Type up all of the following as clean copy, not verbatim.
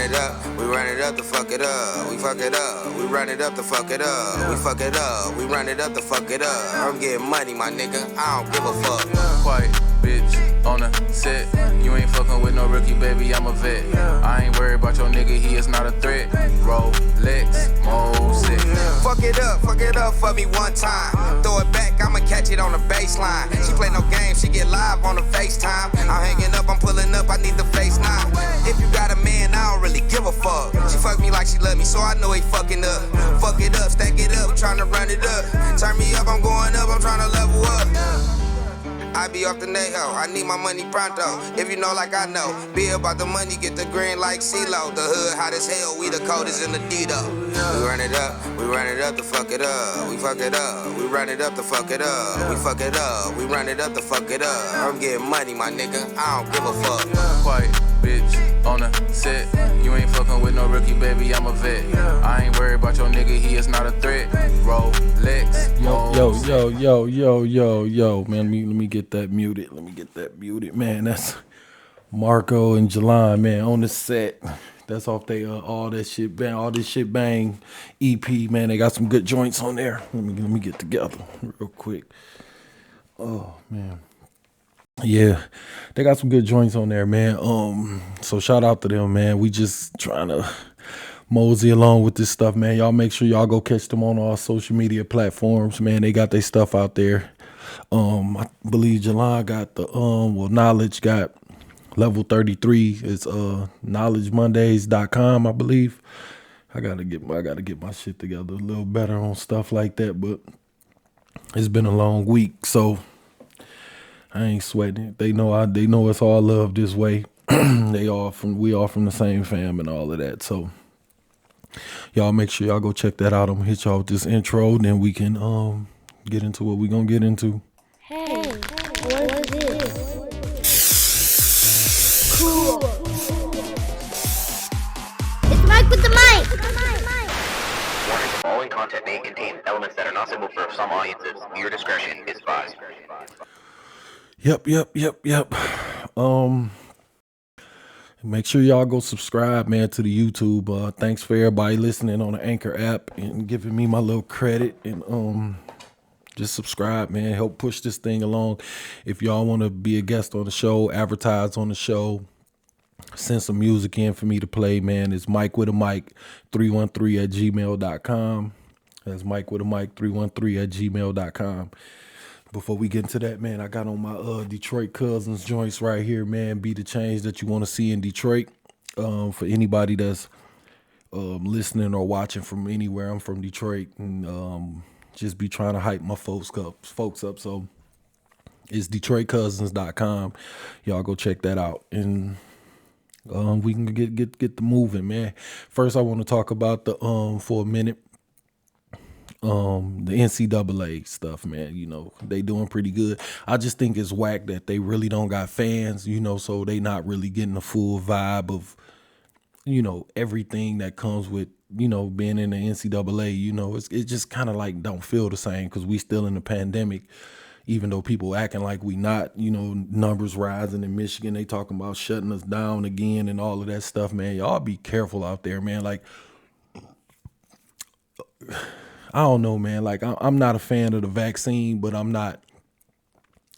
it up, we run it up to fuck it up. We fuck it up, we run it up to fuck it up. We fuck it up, we run it up to fuck it up. I'm getting money, my nigga, I don't give a fuck. Quiet, bitch, on the set. You ain't fucking with no rookie, baby, I'm a vet. I ain't worried about your nigga, he is not a threat. Rolex, Mose. Fuck it up for me one time. Throw it back, I'ma catch it on the baseline. She play no games, she get live on the FaceTime. I'm hanging up, I'm pulling up, I need the face now. If you got a man, I don't really give a fuck. She fuck me like she love me, so I know he fucking up. Fuck it up, stack it up, tryna run it up. Turn me up, I'm going up, I'm tryna level up. I be off the nail, I need my money pronto. If you know like I know, be about the money, get the green like CeeLo. The hood hot as hell, we the coldest in the D-Do. We run it up to fuck it up. We fuck it up, we run it up to fuck it up. We fuck it up, we run it up to fuck it up. I'm getting money, my nigga, I don't give a fuck. Quiet, bitch, on the set. You ain't fucking with no rookie, baby, I'm a vet. I ain't worried about your nigga, he is not a threat. Rolex, Mose. Yo, man, let me get that muted. Man. That's Marco and Jelon, man, on the set. That's off they all this shit bang EP, man. They got some good joints on there. Let me get together real quick. Oh man. Yeah, they got some good joints on there, man. So shout out to them, man. We just trying to mosey along with this stuff, man. Y'all make sure y'all go catch them on all social media platforms, man. They got their stuff out there. I believe Jelon got the Nolaj got level 33. It's knowledgemondays.com, I believe. I gotta get my shit together a little better on stuff like that, but it's been a long week, so I ain't sweating it. They know it's all love this way. We all from the same fam and all of that. So y'all make sure y'all go check that out. I'm gonna hit y'all with this intro, then we can get into what we gonna get into. Hey, what is this? Cool. It's Mike with the mic. Warning, the following content may contain elements that are not suitable for some audiences. Your discretion is advised. Yep. Make sure y'all go subscribe, man, to the YouTube. Thanks for everybody listening on the Anchor app and giving me my little credit. And just subscribe, man. Help push this thing along. If y'all want to be a guest on the show, advertise on the show, send some music in for me to play, man. It's Mike with a Mic 313@gmail.com. That's Mike with a Mic 313@gmail.com. Before we get into that, man, I got on my Detroit Cousins joints right here, man. Be the change that you want to see in Detroit. For anybody that's listening or watching from anywhere, I'm from Detroit, and just be trying to hype my folks up. So it's DetroitCousins.com. Y'all go check that out, and we can get the moving, man. First, I want to talk about for a minute. The NCAA stuff, man, they doing pretty good. I just think it's whack that they really don't got fans, so they not really getting the full vibe of, everything that comes with, being in the NCAA, it just kind of like don't feel the same because we still in the pandemic, even though people acting like we not, numbers rising in Michigan. They talking about shutting us down again and all of that stuff, man. Y'all be careful out there, man. Like, I don't know, man. Like, I'm not a fan of the vaccine, but I'm not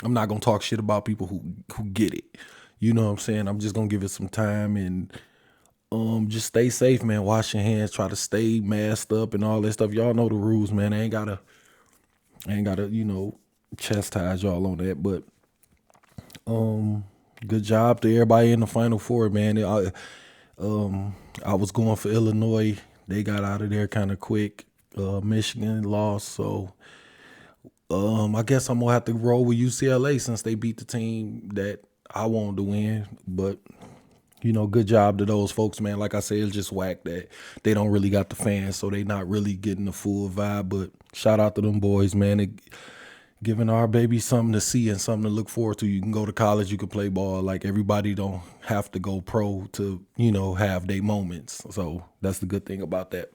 gonna talk shit about people who get it. You know what I'm saying? I'm just gonna give it some time and just stay safe, man. Wash your hands, try to stay masked up and all that stuff. Y'all know the rules, man. I ain't gotta, chastise y'all on that. But good job to everybody in the Final Four, man. I was going for Illinois. They got out of there kind of quick. Michigan lost, so I guess I'm gonna have to roll with UCLA since they beat the team that I wanted to win. But good job to those folks, man. Like I said, it's just whack that they don't really got the fans, so they not really getting the full vibe. But shout out to them boys, man. They giving our baby something to see and something to look forward to. You can go to college, you can play ball. Like, everybody don't have to go pro to have their moments. So that's the good thing about that.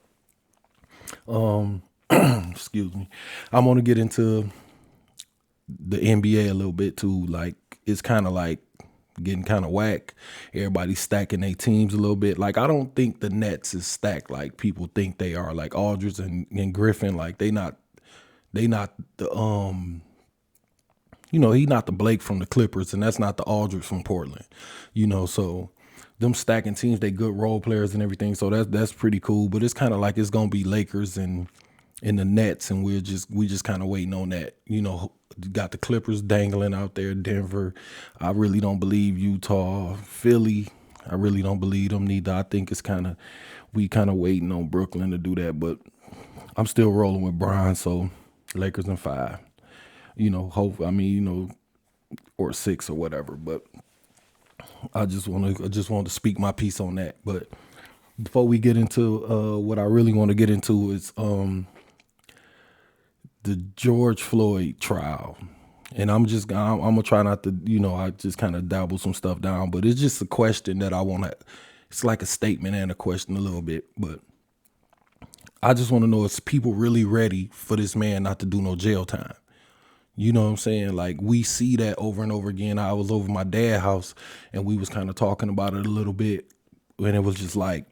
Excuse me. I'm gonna get into the NBA a little bit too. Like, it's kind of like getting kind of whack. Everybody's stacking their teams a little bit. Like, I don't think the Nets is stacked like people think they are. Like Aldridge and Griffin, like they not the he not the Blake from the Clippers, and that's not the Aldridge from Portland. So them stacking teams, they good role players and everything. So that's pretty cool. But it's kind of like it's gonna be Lakers and the Nets, and we just kind of waiting on that. Got the Clippers dangling out there, Denver. I really don't believe Utah, Philly. I really don't believe them neither. I think we kind of waiting on Brooklyn to do that, but I'm still rolling with Brian. So Lakers in 5. Or 6 or whatever. But I just want to speak my piece on that. But before we get into what I really want to get into is the George Floyd trial. And I'm gonna try not to, I just kind of dabble some stuff down, but it's just a question that it's like a statement and a question a little bit, but I just want to know, is people really ready for this man not to do no jail time? You know what I'm saying? Like, we see that over and over again. I was over my dad's house and we was kind of talking about it a little bit, and it was just like,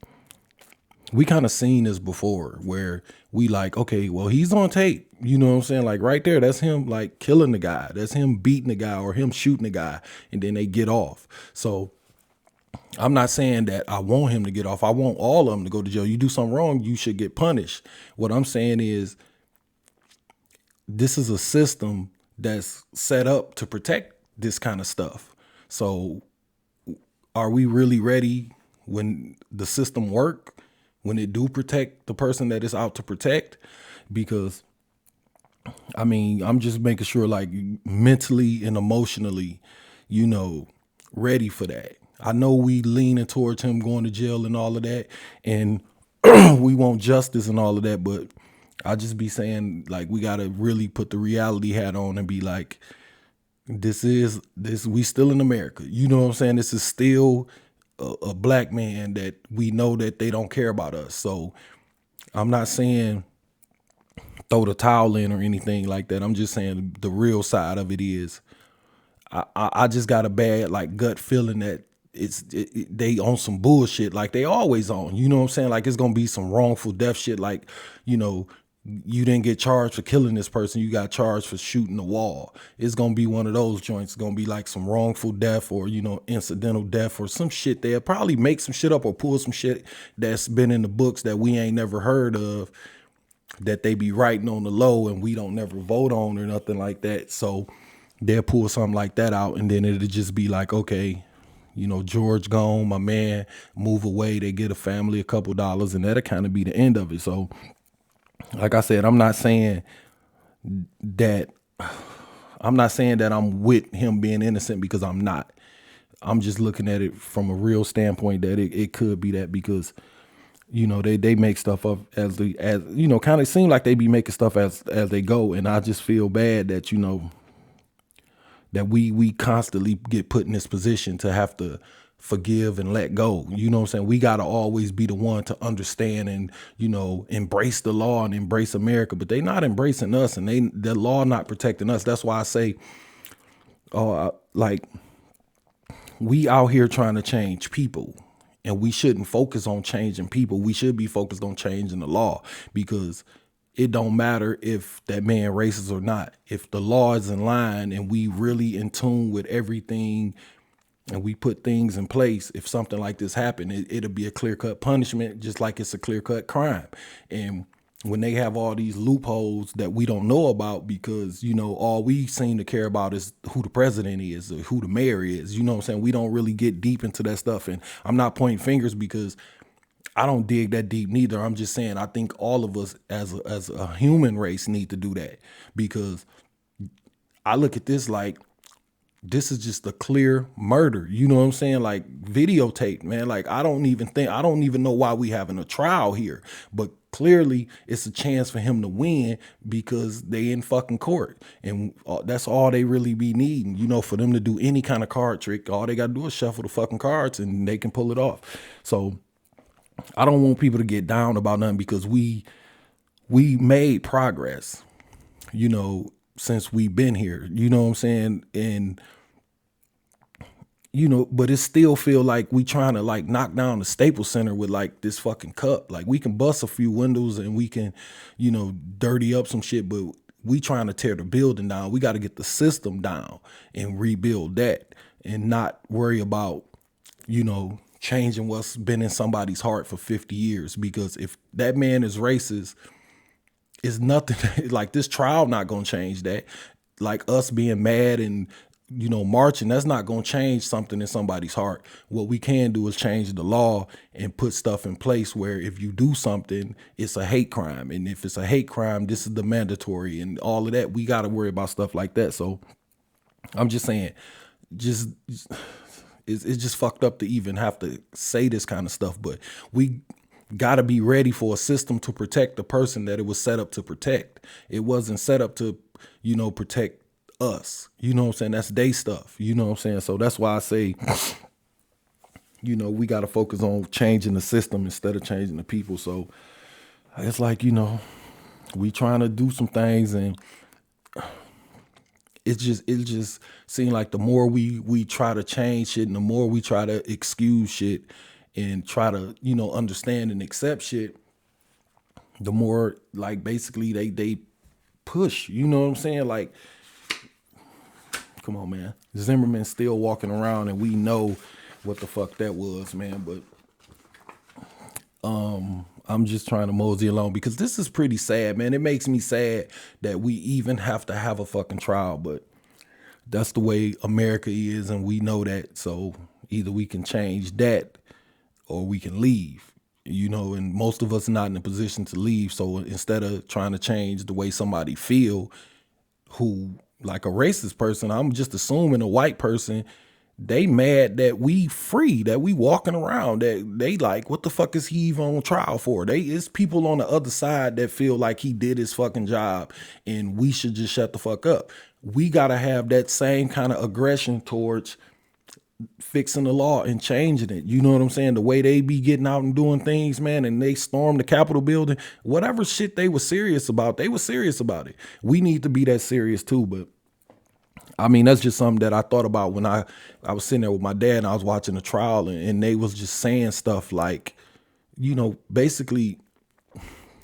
we kind of seen this before where we like, okay, well, he's on tape. You know what I'm saying? Like right there, that's him like killing the guy. That's him beating the guy or him shooting the guy, and then they get off. So I'm not saying that I want him to get off. I want all of them to go to jail. You do something wrong, you should get punished. What I'm saying is, this is a system that's set up to protect this kind of stuff. So are we really ready when the system work, when it do protect the person that it's out to protect? Because I'm just making sure, like, mentally and emotionally, ready for that. I know we leaning towards him going to jail and all of that, and we want justice and all of that, but I just be saying, like, we got to really put the reality hat on and be like, we still in America. You know what I'm saying? This is still a black man that we know that they don't care about us. So I'm not saying throw the towel in or anything like that. I'm just saying the real side of it is I just got a bad like gut feeling that they on some bullshit like they always on. You know what I'm saying? Like, it's gonna be some wrongful death shit. Like, you didn't get charged for killing this person, you got charged for shooting the wall. It's gonna be one of those joints. It's gonna be like some wrongful death or incidental death or some shit. They'll probably make some shit up or pull some shit that's been in the books that we ain't never heard of, that they be writing on the low and we don't never vote on or nothing like that. So they'll pull something like that out, and then it'll just be like, okay, George gone, my man, move away. They get a family a couple dollars, and that'll kind of be the end of it. So like I said, I'm not saying that I'm with him being innocent, because I'm not. I'm just looking at it from a real standpoint that it could be that, because they make stuff up as kind of seem like they be making stuff as they go, and I just feel bad that that we constantly get put in this position to have to forgive and let go. You know what I'm saying? We got to always be the one to understand and, embrace the law and embrace America, but they not embracing us, and the law not protecting us. That's why I say, we out here trying to change people, and we shouldn't focus on changing people. We should be focused on changing the law, because it don't matter if that man racist or not. If the law is in line and we really in tune with everything and we put things in place, if something like this happened, it'll be a clear-cut punishment, just like it's a clear-cut crime. And when they have all these loopholes that we don't know about, because, all we seem to care about is who the president is or who the mayor is. You know what I'm saying? We don't really get deep into that stuff. And I'm not pointing fingers, because I don't dig that deep neither. I'm just saying, I think all of us as a human race need to do that, because I look at this like, this is just a clear murder. You know what I'm saying? Like, videotape, man. Like, I don't even know why we having a trial here, but clearly it's a chance for him to win, because they in fucking court, and that's all they really be needing. For them to do any kind of card trick, all they got to do is shuffle the fucking cards and they can pull it off. So I don't want people to get down about nothing, because we made progress, since we've been here. You know what I'm saying? And but it still feel like we trying to like knock down the Staples Center with like this fucking cup. Like we can bust a few windows and we can, dirty up some shit, but we trying to tear the building down. We got to get the system down and rebuild that and not worry about, changing what's been in somebody's heart for 50 years. Because if that man is racist, it's nothing like this trial not going to change that. Like us being mad and marching, that's not going to change something in somebody's heart. What we can do is change the law and put stuff in place where if you do something, it's a hate crime. And if it's a hate crime, this is the mandatory and all of that. We got to worry about stuff like that. So I'm just saying, it's just fucked up to even have to say this kind of stuff. But we got to be ready for a system to protect the person that it was set up to protect. It wasn't set up to, protect us, what I'm saying? That's they stuff, what I'm saying? So that's why I say, we got to focus on changing the system instead of changing the people. So it's like, we trying to do some things, and it just seems like the more we try to change shit and the more we try to excuse shit and try to, understand and accept shit, the more like basically they push, what I'm saying? Like, come on, man. Zimmerman's still walking around and we know what the fuck that was, man. But I'm just trying to mosey along because this is pretty sad, man. It makes me sad that we even have to have a fucking trial, but that's the way America is and we know that. So either we can change that or we can leave, and most of us not in a position to leave. So instead of trying to change the way somebody feel who, like a racist person, I'm just assuming a white person, they mad that we free, that we walking around, that they like, what the fuck is he even on trial for? It's people on the other side that feel like he did his fucking job and we should just shut the fuck up. We got to have that same kind of aggression towards fixing the law and changing it. You know what I'm saying? The way they be getting out and doing things, man, and they stormed the Capitol building, whatever shit they were serious about, they were serious about it. We need to be that serious too. But I mean, that's just something that I thought about when I was sitting there with my dad and I was watching the trial, and they was just saying stuff like, basically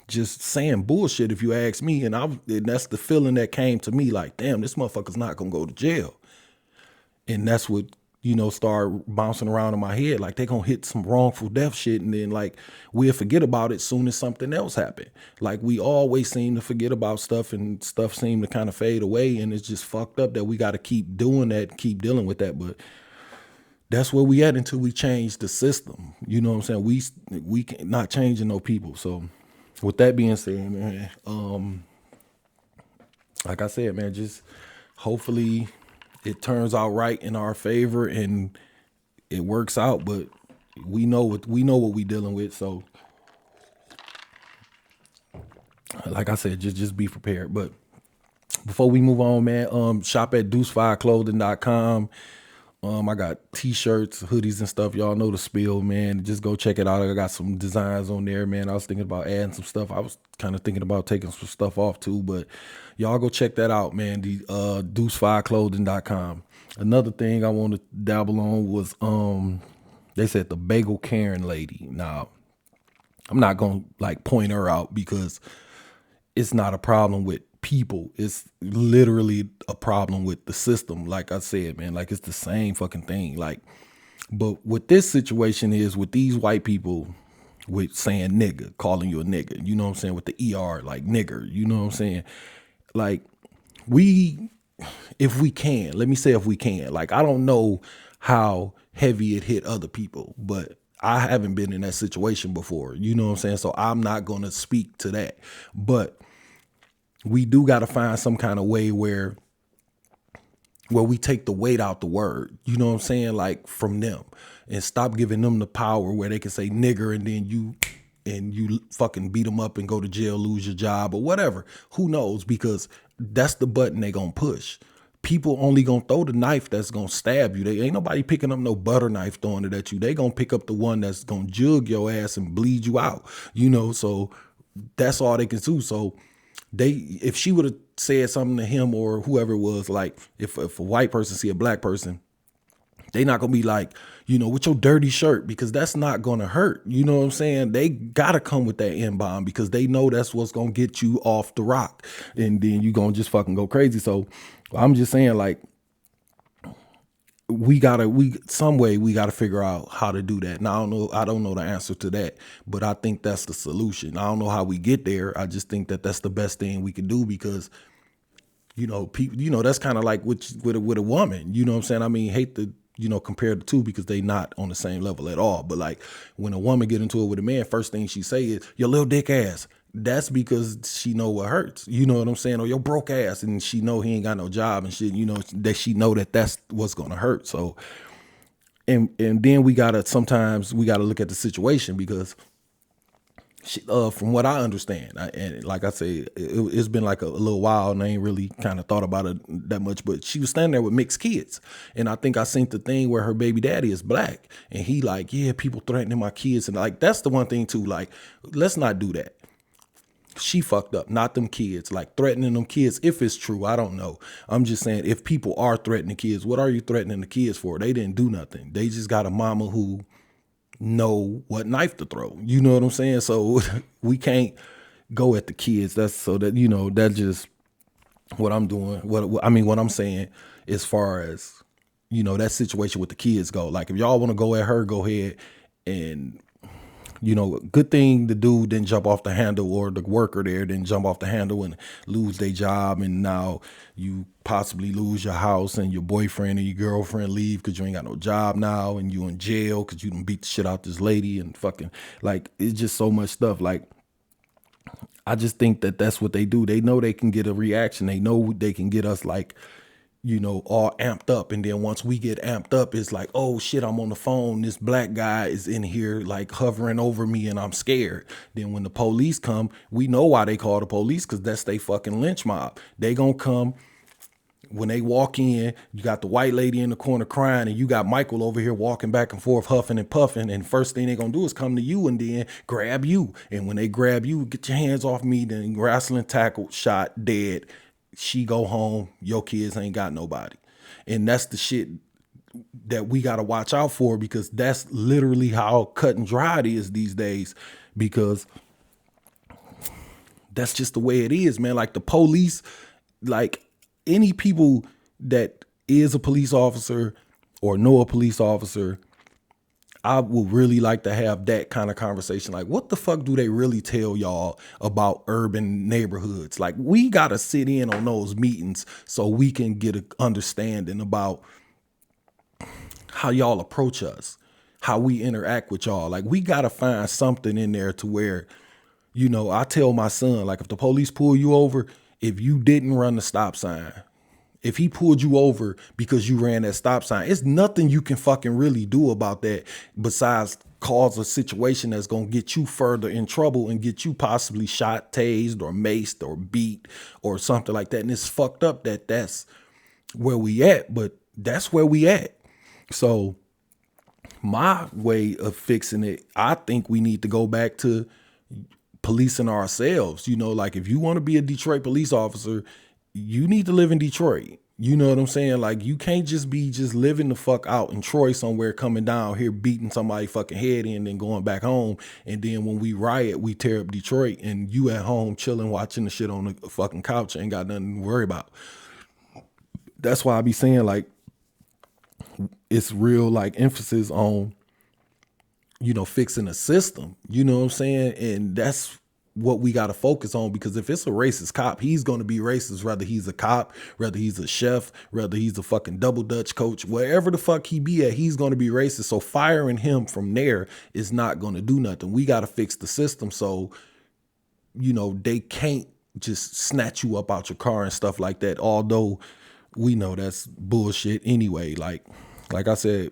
just saying bullshit, if you ask me. And that's the feeling that came to me, like, damn, this motherfucker's not gonna go to jail. And that's what, start bouncing around in my head. Like, they gonna hit some wrongful death shit, and then like we'll forget about it soon as something else happen. Like, we always seem to forget about stuff, and stuff seem to kind of fade away, and it's just fucked up that we got to keep doing that, keep dealing with that. But that's where we at until we change the system. You know what I'm saying? We can not changing no people. So with that being said, man, like I said, man, just hopefully it turns out right in our favor and it works out. But we know what we dealing with. So like I said, just be prepared. But before we move on, man, shop at deucefireclothing.com. I got t-shirts, hoodies and stuff. Y'all know the spiel, man. Just go check it out. I got some designs on there, man. I was thinking about adding some stuff. I was kind of thinking about taking some stuff off too, but y'all go check that out, man. The deucefireclothing.com. Another thing I want to dabble on was they said the Bagel Karen lady. Now, I'm not gonna like point her out because it's not a problem with people. It's literally a problem with the system. Like I said, man, like it's the same fucking thing. Like, but what this situation is with these white people with saying nigga, calling you a nigga, you know what I'm saying? With the ER, like nigger, you know what I'm saying? Like, if we can, let me say if we can, like, I don't know how heavy it hit other people, but I haven't been in that situation before, you know what I'm saying? So I'm not going to speak to that, but we do got to find some kind of way where we take the weight out the word, you know what I'm saying? Like, from them, and stop giving them the power where they can say nigger and then you fucking beat them up and go to jail, lose your job or whatever. Who knows? Because that's the button they gonna push. People only gonna throw the knife that's gonna stab you. They ain't nobody picking up no butter knife throwing it at you. They gonna pick up the one that's gonna jug your ass and bleed you out, you know? So that's all they can do. So if she would have said something to him or whoever it was, like if a white person see a black person, They not gonna be like, with your dirty shirt, because that's not gonna hurt. You know what I'm saying? They gotta come with that N-bomb because they know that's what's gonna get you off the rock. And then you gonna just fucking go crazy. So I'm just saying, like, we gotta figure out how to do that. Now I don't know the answer to that, but I think that's the solution. I don't know how we get there. I just think that that's the best thing we can do because, people, that's kind of like with a woman. You know what I'm saying? I mean, hate to compare the two because they not on the same level at all. But like when a woman get into it with a man, first thing she say is your little dick ass. That's because she know what hurts. You know what I'm saying? Or your broke ass, and she know he ain't got no job and shit. That she know that that's what's gonna hurt. So, and then sometimes we gotta look at the situation because. From what I understand, and like I say, it's been like a little while and I ain't really kind of thought about it that much, but she was standing there with mixed kids. And I think I seen the thing where her baby daddy is black and he like, yeah, people threatening my kids. And like, that's the one thing too, like, let's not do that. She fucked up, not them kids, like threatening them kids. If it's true, I don't know. I'm just saying if people are threatening kids, what are you threatening the kids for? They didn't do nothing. They just got a mama who know what knife to throw. You know what I'm saying? So we can't go at the kids. That's so that, that's just what I'm doing. What I'm saying as far as, that situation with the kids go. Like if y'all want to go at her, go ahead. And, good thing the dude didn't jump off the handle or the worker there didn't jump off the handle and lose their job. And now you possibly lose your house and your boyfriend and your girlfriend leave because you ain't got no job now and you in jail because you done beat the shit out this lady and fucking like, it's just so much stuff. Like, I just think that that's what they do. They know they can get a reaction. They know they can get us like, all amped up. And then once we get amped up, it's like, oh shit, I'm on the phone. This black guy is in here like hovering over me and I'm scared. Then when the police come, we know why they call the police because that's they fucking lynch mob. They gonna come. When they walk in, you got the white lady in the corner crying and you got Michael over here walking back and forth, huffing and puffing. And first thing they're going to do is come to you and then grab you. And when they grab you, get your hands off me, then wrestling, tackle, shot, dead. She go home. Your kids ain't got nobody. And that's the shit that we got to watch out for because that's literally how cut and dry it is these days because that's just the way it is, man. Like the police, like, any people that is a police officer or know a police officer, I would really like to have that kind of conversation. Like, what the fuck do they really tell y'all about urban neighborhoods? Like, we got to sit in on those meetings so we can get an understanding about how y'all approach us, how we interact with y'all. Like, we got to find something in there to where, I tell my son, like, if the police pull you over, if you didn't run the stop sign, if he pulled you over because you ran that stop sign, it's nothing you can fucking really do about that besides cause a situation that's going to get you further in trouble and get you possibly shot, tased, or maced, or beat, or something like that. And it's fucked up that that's where we at, but that's where we at. So my way of fixing it, I think we need to go back to policing ourselves. Like if you want to be a Detroit police officer, you need to live in Detroit. You know what I'm saying? Like you can't just be living the fuck out in Troy somewhere, coming down here, beating somebody fucking head in and going back home. And then when we riot, we tear up Detroit and you at home chilling, watching the shit on the fucking couch, ain't got nothing to worry about. That's why I be saying like, it's real like emphasis on, fixing the system, you know what I'm saying? And that's what we got to focus on, because if it's a racist cop, he's going to be racist, whether he's a cop, whether he's a chef, whether he's a fucking double Dutch coach, wherever the fuck he be at, he's going to be racist. So firing him from there is not going to do nothing. We got to fix the system. So, they can't just snatch you up out your car and stuff like that. Although we know that's bullshit anyway. Like I said,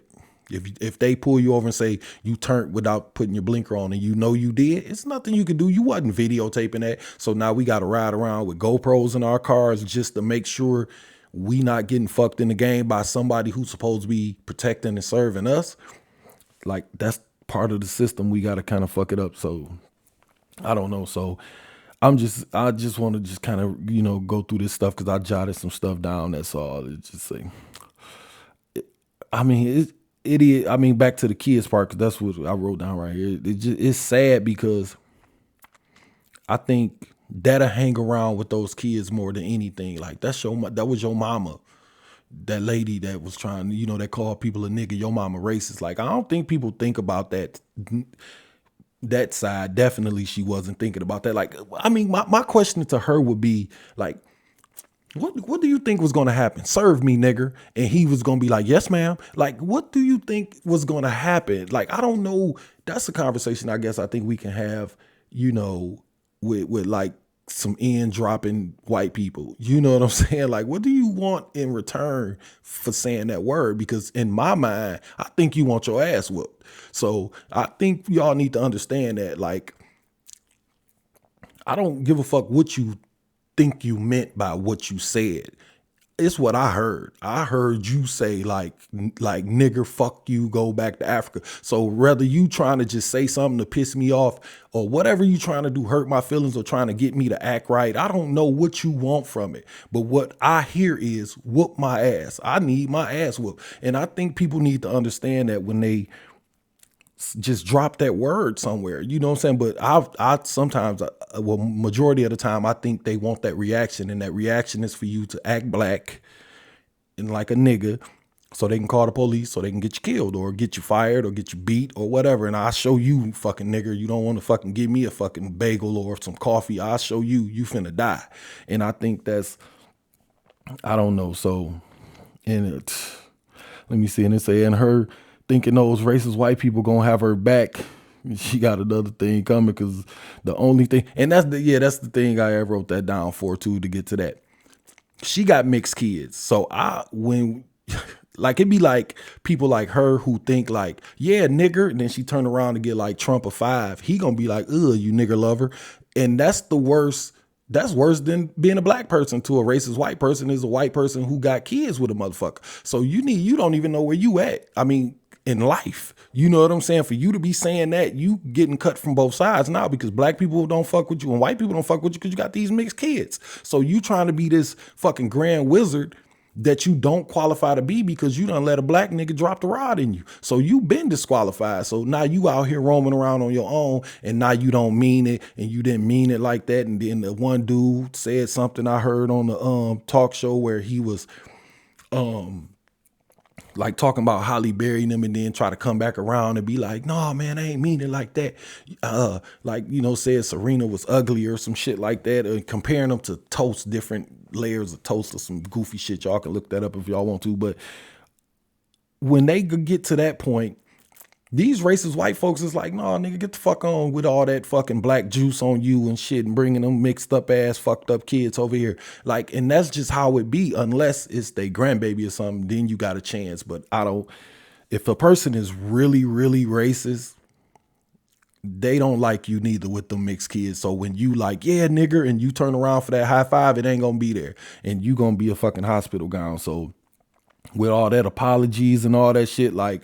if they pull you over and say you turned without putting your blinker on and you did, it's nothing you can do. You wasn't videotaping that. So now we got to ride around with GoPros in our cars just to make sure we not getting fucked in the game by somebody who's supposed to be protecting and serving us. Like that's part of the system. We got to kind of fuck it up. So I don't know. So I just want to just kind of, go through this stuff because I jotted some stuff down. That's all. It's just like, it is. I mean, back to the kids part, because that's what I wrote down right here. It's sad because I think that'll hang around with those kids more than anything. Like that was your mama. That lady that was trying, that called people a nigga, your mama racist. Like, I don't think people think about that side. Definitely she wasn't thinking about that. Like, I mean, my question to her would be like, what do you think was going to happen? Serve me, nigger. And he was going to be like, yes, ma'am. Like, what do you think was going to happen? Like, I don't know. That's a conversation I guess I think we can have, with like some end dropping white people. You know what I'm saying? Like, what do you want in return for saying that word? Because in my mind, I think you want your ass whooped. So I think y'all need to understand that, like, I don't give a fuck what you think you meant by what you said. It's what I heard. I heard you say like nigger, fuck you, go back to Africa. So whether you trying to just say something to piss me off or whatever you trying to do, hurt my feelings or trying to get me to act right, I don't know what you want from it. But what I hear is whoop my ass. I need my ass whooped. And I think people need to understand that when they just drop that word somewhere, you know what I'm saying? But I sometimes, well, majority of the time, I think they want that reaction, and that reaction is for you to act black and like a nigga so they can call the police, so they can get you killed or get you fired or get you beat or whatever. And I'll show you, fucking nigger, you don't want to fucking give me a fucking bagel or some coffee. I'll show you finna die. And I think that's, I don't know. So, and let me see, and it say, and her thinking those racist white people gonna have her back, she got another thing coming, because the only thing, and that's the thing I wrote that down for too, to get to that. She got mixed kids. So like, it'd be like people like her who think like, yeah, nigger, and then she turn around and get like Trump a 5. He gonna be like, ugh, you nigger lover. And that's the worst. That's worse than being a black person to a racist white person is a white person who got kids with a motherfucker. So you don't even know where you at. I mean, in life, you know what I'm saying? For you to be saying that, you getting cut from both sides now, because black people don't fuck with you and white people don't fuck with you because you got these mixed kids. So you trying to be this fucking grand wizard that you don't qualify to be, because you done let a black nigga drop the rod in you. So you been disqualified. So now you out here roaming around on your own, and now you don't mean it, and you didn't mean it like that. And then the one dude said something I heard on the talk show where he was like talking about Holly Berry and them, and then try to come back around and be like, no, man, I ain't mean it like that. Said Serena was ugly or some shit like that, and comparing them to toast, different layers of toast or some goofy shit. Y'all can look that up if y'all want to. But when they get to that point, these racist white folks is like, nah, nigga, get the fuck on with all that fucking black juice on you and shit, and bringing them mixed up ass, fucked up kids over here. Like, and that's just how it be, unless it's their grandbaby or something, then you got a chance. But if a person is really, really racist, they don't like you neither with them mixed kids. So when you like, yeah, nigger, and you turn around for that high five, it ain't gonna be there. And you gonna be a fucking hospital gown. So with all that apologies and all that shit, like,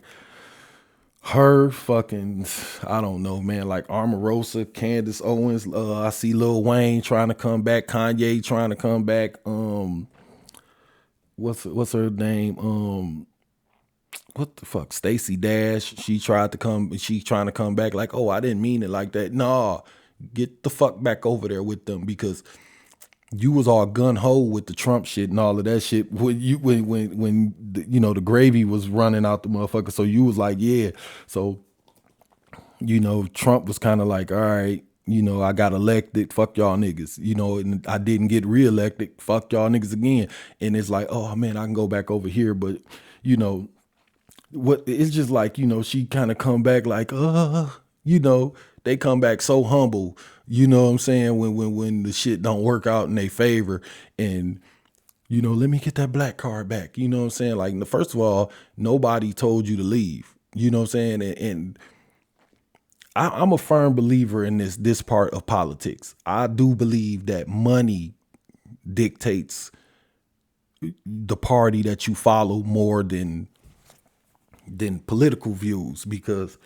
her fucking, I don't know, man, like Omarosa, Candace Owens, I see Lil Wayne trying to come back, Kanye trying to come back, what's her name, what the fuck, Stacey Dash, she trying to come back like, oh, I didn't mean it like that. Nah, get the fuck back over there with them, because you was all gun ho with the Trump shit and all of that shit when the gravy was running out the motherfucker. So you was like, yeah. So, Trump was kind of like, all right, I got elected, fuck y'all niggas, and I didn't get reelected, fuck y'all niggas again. And it's like, oh man, I can go back over here. But, what it's just like, she kind of come back like, they come back so humble, you know what I'm saying, when the shit don't work out in their favor, and let me get that black card back, you know what I'm saying? Like, first of all, nobody told you to leave, you know what I'm saying? And I'm a firm believer in this part of politics. I do believe that money dictates the party that you follow more than political views, because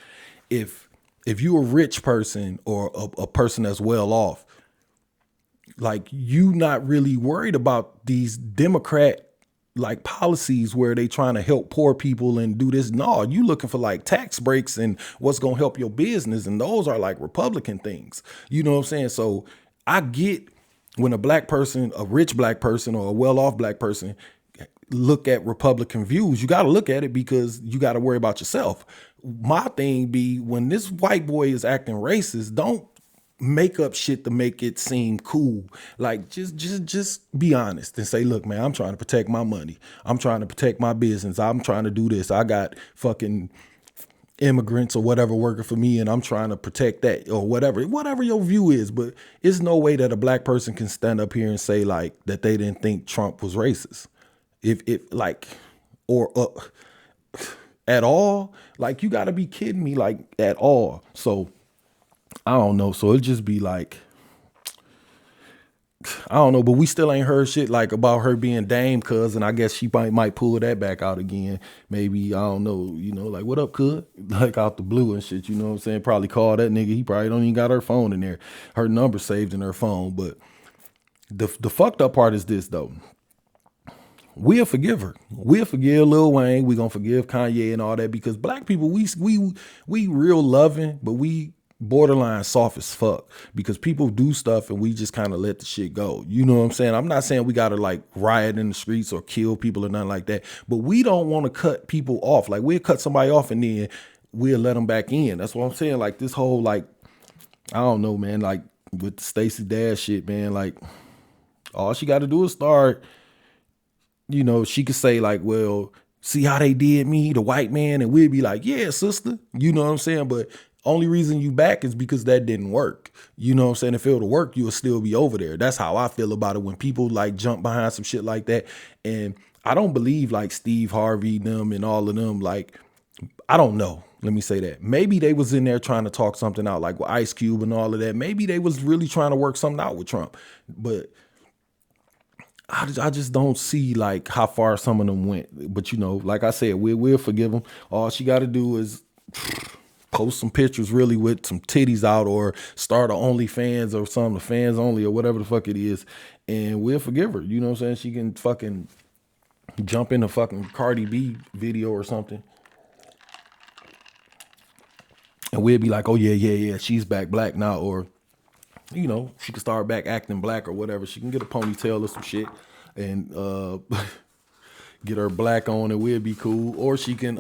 if you're a rich person or a person that's well off, like, you not really worried about these Democrat like policies where they trying to help poor people and do this. No, you looking for like tax breaks and what's going to help your business. And those are like Republican things. You know what I'm saying? So I get when a black person, a rich black person or a well-off black person look at Republican views, you got to look at it because you got to worry about yourself. My thing be when this white boy is acting racist, don't make up shit to make it seem cool. Like just be honest and say, look, man, I'm trying to protect my money. I'm trying to protect my business. I'm trying to do this. I got fucking immigrants or whatever working for me and I'm trying to protect that or whatever your view is. But it's no way that a black person can stand up here and say like that they didn't think Trump was racist. If like, or at all, like you gotta be kidding me, like at all. So I don't know. So it just be like, I don't know, but we still ain't heard shit like about her being Dame cuz, and I guess she might pull that back out again. Maybe, I don't know, you know, like what up, cuz? Like out the blue and shit, you know what I'm saying? Probably call that nigga. He probably don't even got her phone in there. Her number saved in her phone. But the fucked up part is this though. We'll forgive her. We'll forgive Lil Wayne. We gonna forgive Kanye and all that because black people, we real loving, but we borderline soft as fuck because people do stuff and we just kind of let the shit go. You know what I'm saying? I'm not saying we gotta like riot in the streets or kill people or nothing like that, but we don't want to cut people off. Like we'll cut somebody off and then we'll let them back in. That's what I'm saying. Like this whole like, I don't know, man, like with the Stacey Dash shit, man, like all she got to do is start, you know, she could say like, well, see how they did me, the white man, and we'd be like, yeah, sister, you know what I'm saying? But only reason you back is because that didn't work. You know what I'm saying? If it would work, you would still be over there. That's how I feel about it when people like jump behind some shit like that. And I don't believe like Steve Harvey, them and all of them, like, I don't know. Let me say that. Maybe they was in there trying to talk something out like with Ice Cube and all of that. Maybe they was really trying to work something out with Trump. But I just don't see like how far some of them went. But, you know, like I said, we'll forgive them. All she got to do is post some pictures really with some titties out or start a OnlyFans or something, fans only or whatever the fuck it is. And we'll forgive her. You know what I'm saying? She can fucking jump in a fucking Cardi B video or something. And we'll be like, oh, yeah, she's back black now. Or, you know, she can start back acting black or whatever. She can get a ponytail or some shit and get her black on and we'll be cool. Or she can,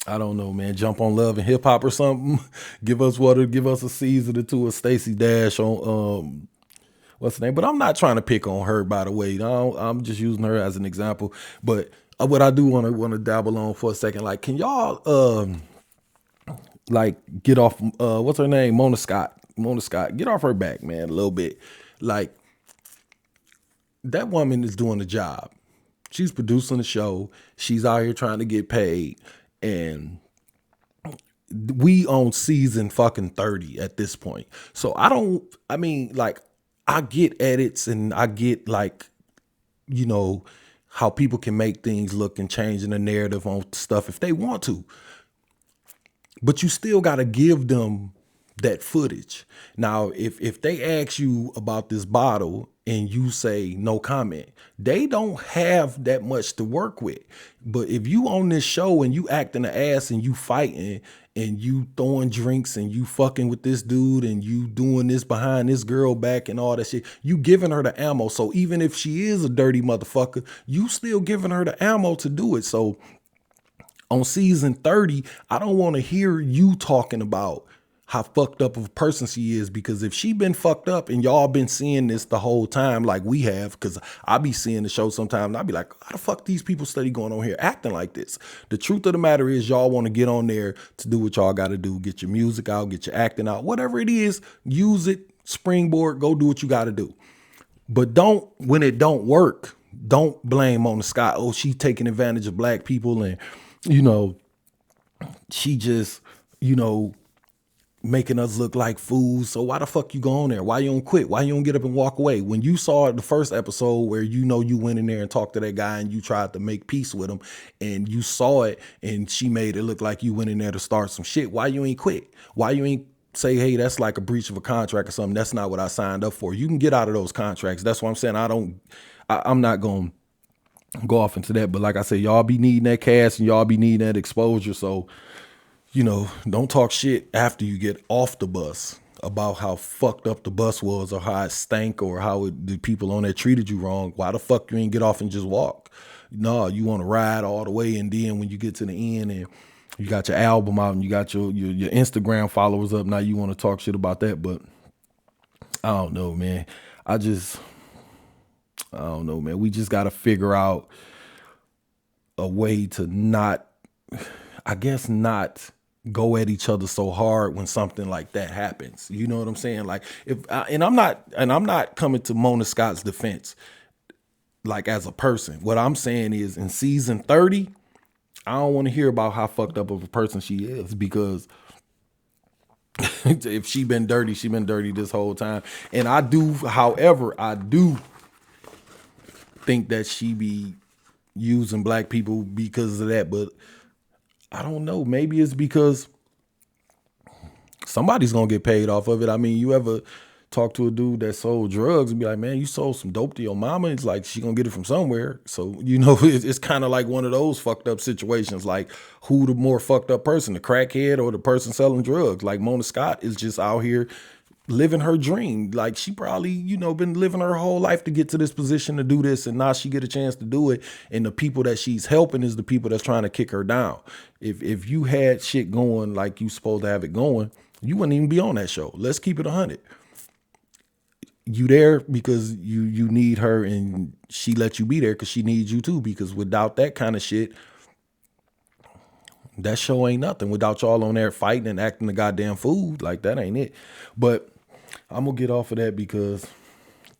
I don't know, man, jump on Love and Hip Hop or something. Give us a season or two of Stacey Dash on, what's the name? But I'm not trying to pick on her, by the way. I'm just using her as an example. But what I do want to dabble on for a second, like, can y'all, like get off, what's her name? Mona Scott, get off her back, man, a little bit. Like that woman is doing the job. She's producing the show. She's out here trying to get paid. And we on season fucking 30 at this point. So I get edits and I get like, you know, how people can make things look and change in the narrative on stuff if they want to. But you still got to give them that footage. Now, if they ask you about this bottle and you say no comment, they don't have that much to work with. But if you on this show and you acting the ass and you fighting and you throwing drinks and you fucking with this dude and you doing this behind this girl back and all that shit, you giving her the ammo. So even if she is a dirty motherfucker, you still giving her the ammo to do it. So on season 30, I don't want to hear you talking about how fucked up of a person she is, because if she been fucked up and y'all been seeing this the whole time like we have, because I be seeing the show sometimes and I be like, how the fuck these people study going on here acting like this? The truth of the matter is y'all want to get on there to do what y'all got to do, get your music out, get your acting out, whatever it is, use it, springboard, go do what you got to do. But don't, when it don't work, don't blame Mona Scott. Oh, she taking advantage of black people and, you know, she just, you know, making us look like fools. So why the fuck you go on there? Why you don't quit? Why you don't get up and walk away? When you saw the first episode where, you know, you went in there and talked to that guy and you tried to make peace with him and you saw it and she made it look like you went in there to start some shit. Why you ain't quit? Why you ain't say, hey, that's like a breach of a contract or something? That's not what I signed up for. You can get out of those contracts. That's what I'm saying. I'm not going to go off into that. But like I said, y'all be needing that cash and y'all be needing that exposure. So, don't talk shit after you get off the bus about how fucked up the bus was or how it stank or how the people on there treated you wrong. Why the fuck you ain't get off and just walk? No, you want to ride all the way, and then when you get to the end and you got your album out and you got your Instagram followers up, now you want to talk shit about that. But I don't know, man. I don't know, man. We just got to figure out a way to not go at each other so hard when something like that happens. You know what I'm saying? Like I'm not coming to Mona Scott's defense, like as a person. What I'm saying is in season 30, I don't want to hear about how fucked up of a person she is, because if she been dirty this whole time. And I do think that she be using black people because of that, but I don't know. Maybe it's because somebody's gonna get paid off of it. I mean, you ever talk to a dude that sold drugs and be like, man, you sold some dope to your mama? It's like, she gonna get it from somewhere. So, it's kind of like one of those fucked up situations. Like, who the more fucked up person, the crackhead or the person selling drugs? Like, Mona Scott is just out here living her dream. Like, she probably, been living her whole life to get to this position to do this, and now she get a chance to do it. And the people that she's helping is the people that's trying to kick her down. If you had shit going like you supposed to have it going, you wouldn't even be on that show. Let's keep it 100. You there because you need her, and she let you be there because she needs you too. Because without that kind of shit, that show ain't nothing. Without y'all on there fighting and acting the goddamn fool, like, that ain't it. But I'm gonna get off of that because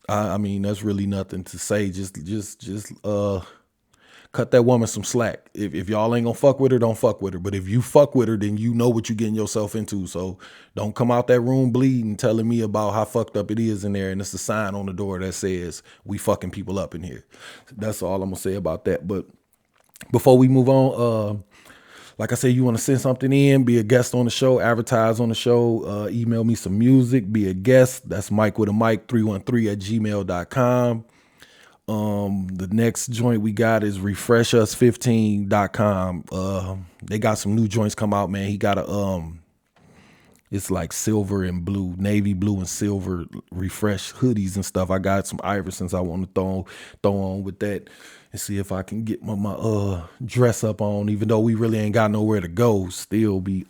I mean, that's really nothing to say. Just cut that woman some slack. If y'all ain't gonna fuck with her, don't fuck with her. But if you fuck with her, then you know what you're getting yourself into. So don't come out that room bleeding telling me about how fucked up it is in there. And it's a sign on the door that says we fucking people up in here. That's all I'm gonna say about that. But before we move on, like I said, you want to send something in, be a guest on the show, advertise on the show, email me some music, be a guest. That's Mike with a Mike 313@gmail.com. The next joint we got is refreshus15.com. They got some new joints come out, man. He got it's like silver and blue, navy blue and silver refresh hoodies and stuff. I got some Iversons I want to throw on with that and see if I can get my dress up on, even though we really ain't got nowhere to go. Still be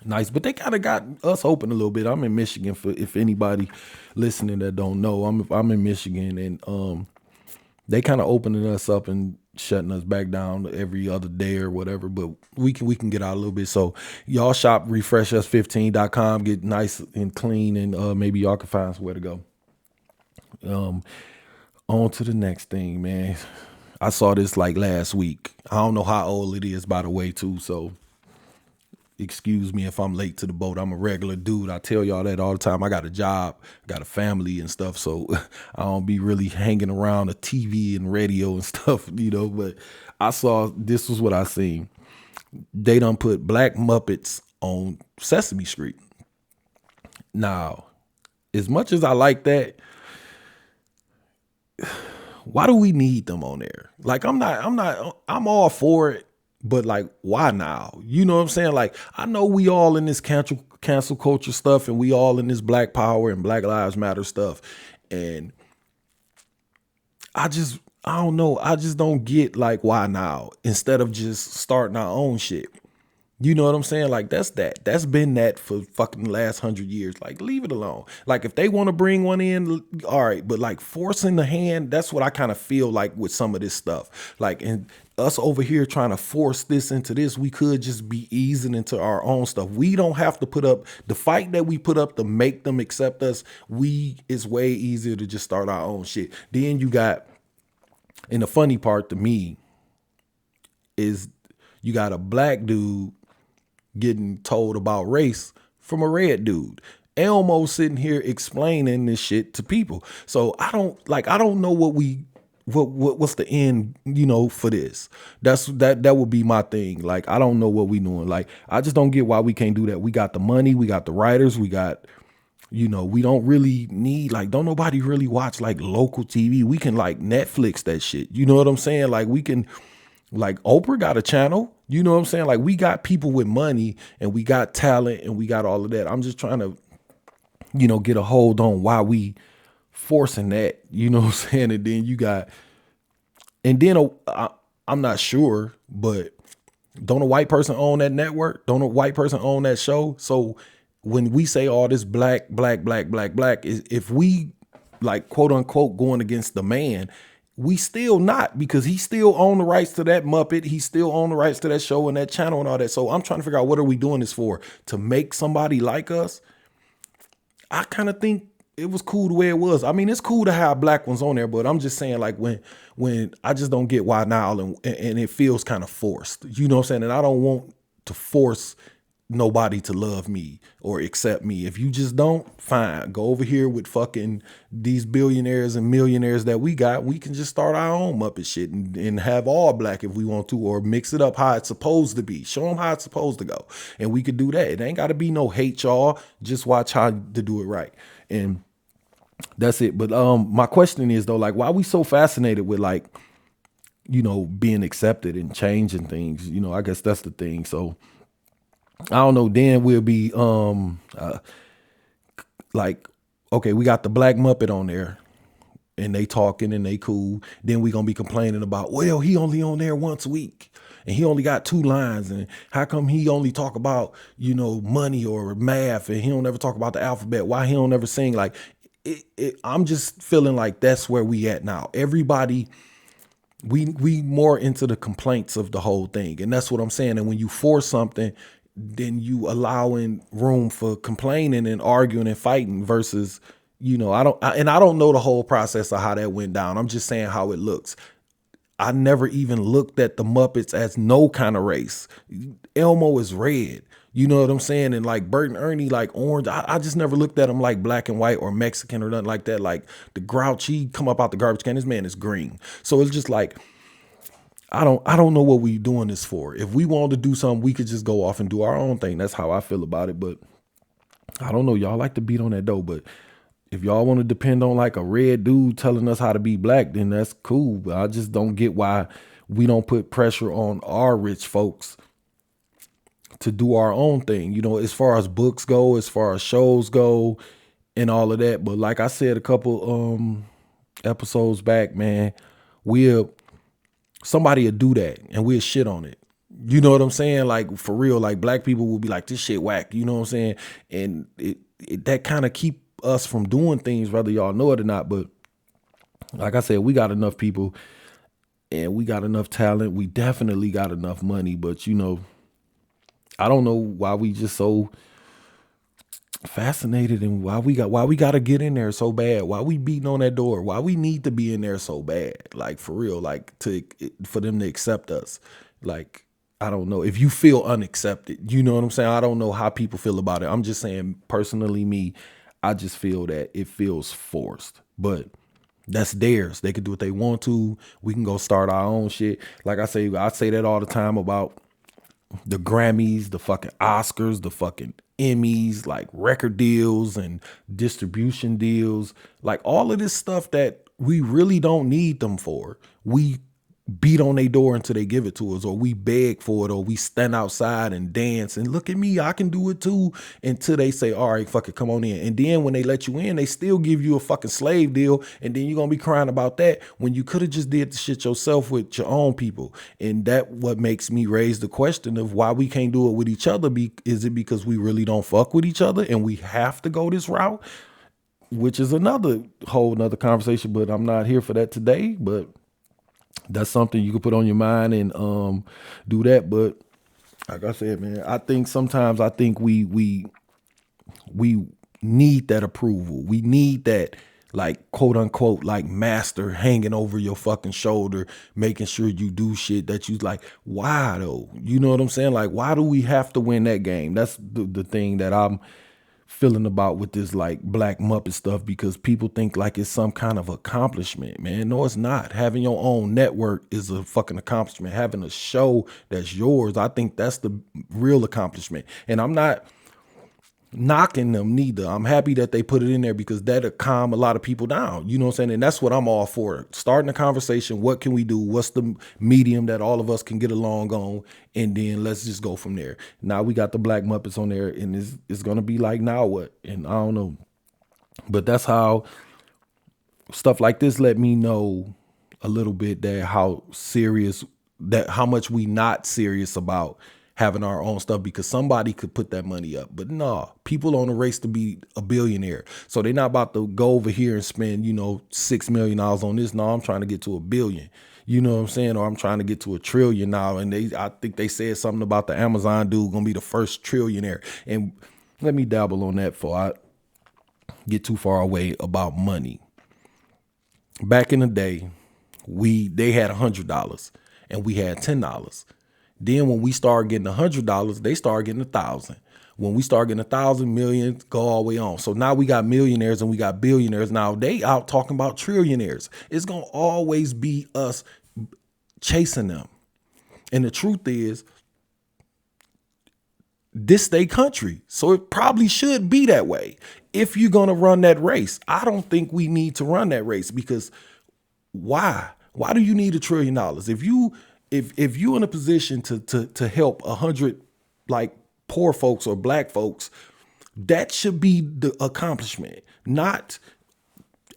nice, but they kind of got us open a little bit. I'm in Michigan, for if anybody listening that don't know, I'm in Michigan, and they kind of opening us up and shutting us back down every other day or whatever, but we can get out a little bit. So y'all shop refreshus15.com, get nice and clean, and maybe y'all can find somewhere to go. On to the next thing, man. I saw this like last week. I don't know how old it is, by the way, too, so excuse me if I'm late to the boat. I'm a regular dude. I tell y'all that all the time. I got a job, got a family and stuff, so I don't be really hanging around the TV and radio and stuff, but this was what I seen. They done put Black Muppets on Sesame Street. Now, as much as I like that, why do we need them on there? Like, I'm all for it, but like, why now? You know what I'm saying? Like, I know we all in this cancel culture stuff, and we all in this Black Power and Black Lives Matter stuff. And I don't know. I just don't get, like, why now instead of just starting our own shit. You know what I'm saying? Like, that's been that for fucking the last 100 years. Like, leave it alone. Like, if they want to bring one in, all right. But like, forcing the hand, that's what I kind of feel like with some of this stuff. Like, and us over here trying to force this into this, we could just be easing into our own stuff. We don't have to put up the fight that we put up to make them accept us. It's way easier to just start our own shit. Then you got, and the funny part to me is you got a black dude getting told about race from a red dude. Elmo sitting here explaining this shit to people. So I don't know what's the end, for this. That would be my thing. Like, I don't know what we doing. Like, I just don't get why we can't do that. We got the money, we got the writers, we got, You know, we don't really need, like, don't nobody really watch like local TV. We can like Netflix that shit. You know what I'm saying? Like we can, like Oprah got a channel. You know what I'm saying? Like we got people with money and we got talent and we got all of that. I'm just trying to, you know, get a hold on why we forcing that, you know what I'm saying? And then you got, and then I'm not sure, but don't a white person own that network? Don't a white person own that show? So when we say all this black, if we like quote unquote going against the man, we still not, because he still own the rights to that Muppet. He still own the rights to that show and that channel and all that. So I'm trying to figure out, what are we doing this for? To make somebody like us? I kind of think it was cool the way it was. I mean, it's cool to have black ones on there, but I'm just saying, like, when I just don't get why now, and it feels kind of forced. You know what I'm saying? And I don't want to force nobody to love me or accept me. If you just don't, fine. Go over here with fucking these billionaires and millionaires that we got. We can just start our own Muppet shit and have all black if we want to, or mix it up how it's supposed to be. Show them how it's supposed to go. And we could do that. It ain't got to be no hate, y'all. Just watch how to do it right. And that's it. But my question is though, like, why are we so fascinated with, like, you know, being accepted and changing things? You know, I guess that's the thing. So I don't know. Then we'll be like, okay, we got the black Muppet on there and they talking and they cool. Then we gonna be complaining about, well, he only on there once a week and he only got 2 lines, and how come he only talk about, you know, money or math and he don't ever talk about the alphabet? Why he don't ever sing? Like I'm just feeling like that's where we at now. Everybody, we more into the complaints of the whole thing, and that's what I'm saying. And when you force something, then you allowing room for complaining and arguing and fighting versus, you know, I don't know the whole process of how that went down. I'm just saying how it looks. I never even looked at the Muppets as no kind of race. Elmo is red. You know what I'm saying? And like Bert and Ernie, like orange. I just never looked at them like black and white or Mexican or nothing like that. Like the Grouch, he come up out the garbage can. This man is green. So it's just like, I don't know what we doing this for. If we wanted to do something, we could just go off and do our own thing. That's how I feel about it. But I don't know. Y'all like to beat on that though. But if y'all want to depend on like a red dude telling us how to be black, then that's cool. But I just don't get why we don't put pressure on our rich folks to do our own thing, you know, as far as books go, as far as shows go and all of that. But like I said a couple episodes back, man, somebody will do that and we'll shit on it. You know what I'm saying? Like for real, like black people will be like, this shit whack, you know what I'm saying? And that kind of keep us from doing things, whether y'all know it or not. But like I said, we got enough people and we got enough talent. We definitely got enough money, but you know, I don't know why we just so fascinated and why we got to get in there so bad. Why we beating on that door? Why we need to be in there so bad? Like for real, like for them to accept us. Like, I don't know if you feel unaccepted, you know what I'm saying? I don't know how people feel about it. I'm just saying personally, me, I just feel that it feels forced, but that's theirs. They could do what they want to. We can go start our own shit. Like I say that all the time about the Grammys, the fucking Oscars, the fucking Emmys, like record deals and distribution deals, like all of this stuff that we really don't need them for. We beat on their door until they give it to us, or we beg for it, or we stand outside and dance and look at me, I can do it too, until they say, all right, fuck it, come on in. And then when they let you in, they still give you a fucking slave deal, and then you're gonna be crying about that when you could have just did the shit yourself with your own people. And that what makes me raise the question of why we can't do it with each other. Is it because we really don't fuck with each other and we have to go this route? Which is another whole nother conversation, but I'm not here for that today. But that's something you can put on your mind and do that. But like I said, man, I think sometimes we need that approval. We need that, like, quote unquote, like master hanging over your fucking shoulder, making sure you do shit that you like. Why though? You know what I'm saying? Like, why do we have to win that game? That's the thing that I'm feeling about with this like black Muppet stuff, because people think like it's some kind of accomplishment, man. No, it's not. Having your own network is a fucking accomplishment. Having a show that's yours, I think that's the real accomplishment. And I'm not knocking them neither. I'm happy that they put it in there because that'll calm a lot of people down. You know what I'm saying? And that's what I'm all for. Starting a conversation. What can we do? What's the medium that all of us can get along on? And then let's just go from there. Now we got the Black Muppets on there, and it's going to be like, now what? And I don't know. But that's how stuff like this let me know a little bit that how much we not serious about having our own stuff, because somebody could put that money up. But nah, people on a race to be a billionaire. So they're not about to go over here and spend, $6 million on this. No, I'm trying to get to $1 billion. You know what I'm saying? Or I'm trying to get to $1 trillion now. And I think they said something about the Amazon dude gonna be the first trillionaire. And let me dabble on that before I get too far away about money. Back in the day, they had $100 and we had $10. Then when we start getting $100, they start getting 1,000. When we start getting 1,000, million, go all the way on. So now we got millionaires and we got billionaires. Now they out talking about trillionaires. It's going to always be us chasing them. And the truth is, this they country. So it probably should be that way. If you're going to run that race, I don't think we need to run that race, because why? Why do you need $1 trillion? If you in a position to help 100 like poor folks or black folks, that should be the accomplishment, not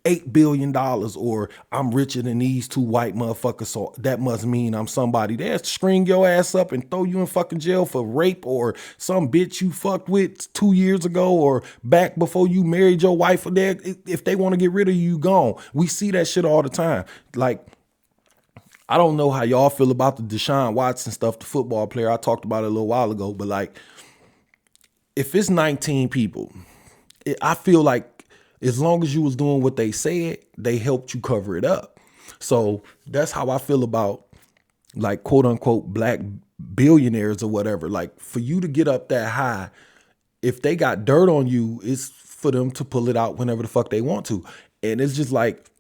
$8 billion or I'm richer than these two white motherfuckers, so that must mean I'm somebody. They'll string your ass up and throw you in fucking jail for rape or some bitch you fucked with 2 years ago or back before you married your wife. Or if they want to get rid of you, gone. We see that shit all the time. Like, I don't know how y'all feel about the Deshaun Watson stuff, the football player. I talked about it a little while ago, but like, if it's 19 people, I feel like as long as you was doing what they said, they helped you cover it up. So that's how I feel about like quote unquote black billionaires or whatever. Like, for you to get up that high, if they got dirt on you, it's for them to pull it out whenever the fuck they want to. And it's just like,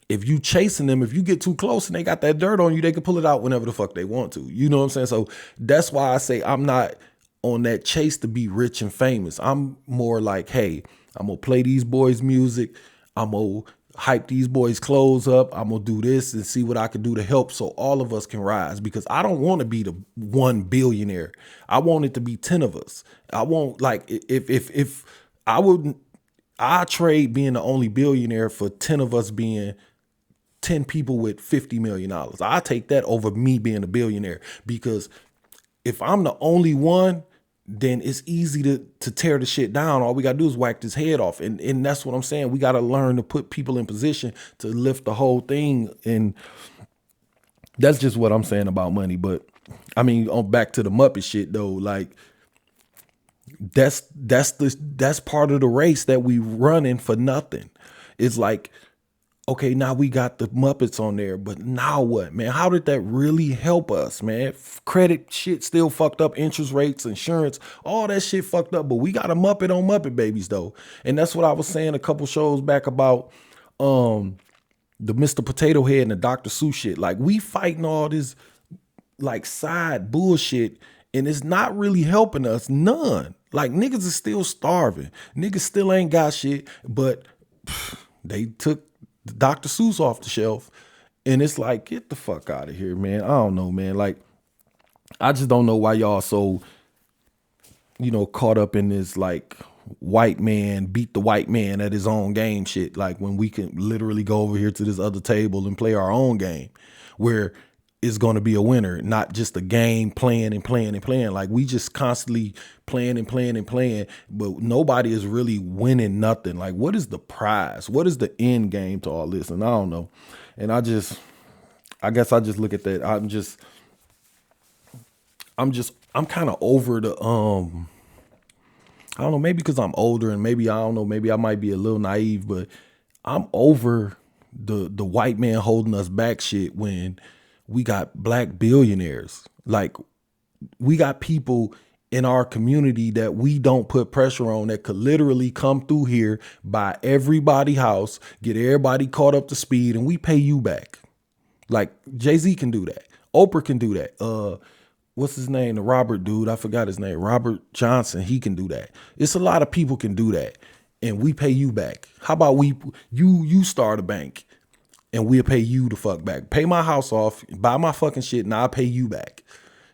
if you chasing them, if you get too close and they got that dirt on you, they can pull it out whenever the fuck they want to. You know what I'm saying? So that's why I say I'm not on that chase to be rich and famous. I'm more like, hey, I'm going to play these boys' music. I'm going to hype these boys' clothes up. I'm going to do this and see what I can do to help so all of us can rise, because I don't want to be the one billionaire. I want it to be 10 of us. I want, like, if I wouldn't, I trade being the only billionaire for 10 of us being 10 people with $50 million. I take that over me being a billionaire, because if I'm the only one, then it's easy to tear the shit down. All we got to do is whack his head off. And that's what I'm saying. We got to learn to put people in position to lift the whole thing. And that's just what I'm saying about money. But I mean, on back to the Muppet shit though, like that's part of the race that we running for nothing. It's like, okay, now we got the Muppets on there, but now what, man? How did that really help us, man? Credit shit still fucked up, interest rates, insurance, all that shit fucked up, but we got a Muppet on Muppet Babies though. And that's what I was saying a couple shows back about the Mr. Potato Head and the Dr. Seuss shit. Like, we fighting all this like side bullshit, and it's not really helping us none. Like, niggas is still starving. Niggas still ain't got shit, but they took Dr. Seuss off the shelf, and it's like, get the fuck out of here, man. I don't know, man. Like, I just don't know why y'all so, caught up in this like white man beat the white man at his own game shit. Like, when we can literally go over here to this other table and play our own game where it's going to be a winner, not just a game playing and playing and playing. Like, we just constantly playing and playing and playing, but nobody is really winning nothing. Like, what is the prize? What is the end game to all this? And I don't know. And I guess I just look at that. I'm kind of over the, I don't know, maybe because I'm older and maybe, I don't know, maybe I might be a little naive, but I'm over the white man holding us back shit when we got black billionaires. Like, we got people in our community that we don't put pressure on that could literally come through here, buy everybody house, get everybody caught up to speed, and we pay you back. Like, Jay-Z can do that. Oprah can do that. what's his name? The Robert dude, I forgot his name. Robert Johnson, he can do that. It's a lot of people can do that. And we pay you back. How about you start a bank and we'll pay you the fuck back. Pay my house off, buy my fucking shit, and I'll pay you back.